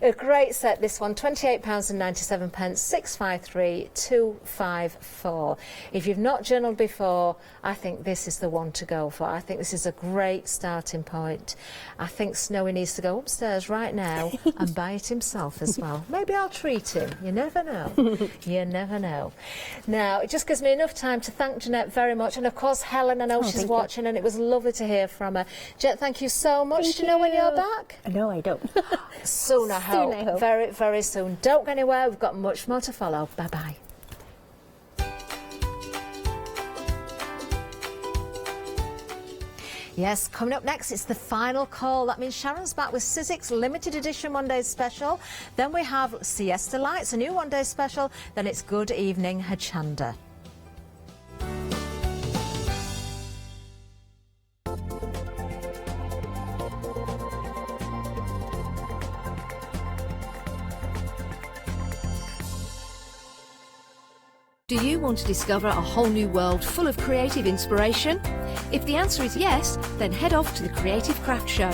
A great set, this one, £28.97, 653254. If you've not journaled before, I think this is the one to go for. I think this is a great starting point. I think Snowy needs to go upstairs right now and buy it himself as well. Maybe I'll treat him. You never know. You never know. Now, it just gives me enough time to thank Jeanette very much, and of course Helen, I know she's watching, and it was lovely to hear from her. Jeanette, thank you so much. Do you know when you're back? No, I don't. Soon, I hope. Soon, I hope. Very, very soon. Don't go anywhere. We've got much more to follow. Bye-bye. Yes, coming up next, it's the final call. That means Sharon's back with Sizzix limited edition one day special. Then we have Siesta Lights, a new one day special. Then it's Good Evening Hochanda. Do you want to discover a whole new world full of creative inspiration? If the answer is yes, then head off to the Creative Craft Show.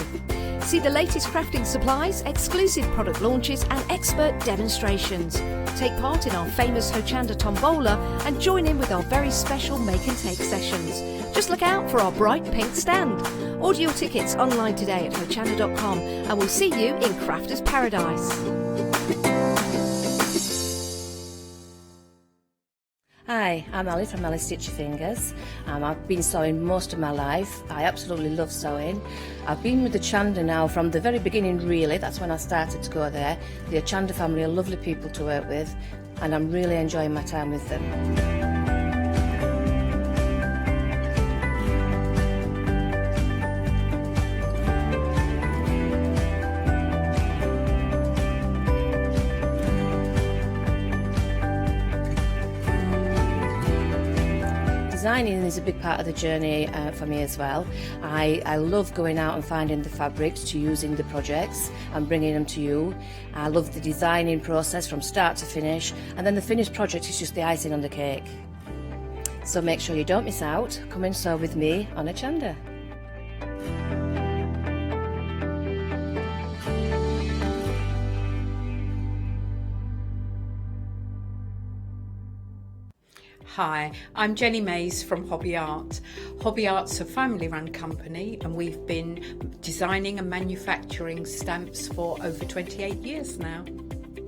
See the latest crafting supplies, exclusive product launches and expert demonstrations. Take part in our famous Hochanda Tombola and join in with our very special make and take sessions. Just look out for our bright pink stand. Order your tickets online today at hochanda.com and we'll see you in Crafters Paradise. Hi, I'm Ali from Ali Stitch Your Fingers. I've been sewing most of my life. I absolutely love sewing. I've been with the Hochanda now from the very beginning, really. That's when I started to go there. The Hochanda family are lovely people to work with, and I'm really enjoying my time with them. Designing is a big part of the journey for me as well. I love going out and finding the fabrics to use in the projects and bringing them to you. I love the designing process from start to finish, and then the finished project is just the icing on the cake. So make sure you don't miss out. Come and sew with me on Hochanda. Hi, I'm Jenny Mays from Hobby Art. Hobby Art's a family-run company and we've been designing and manufacturing stamps for over 28 years now.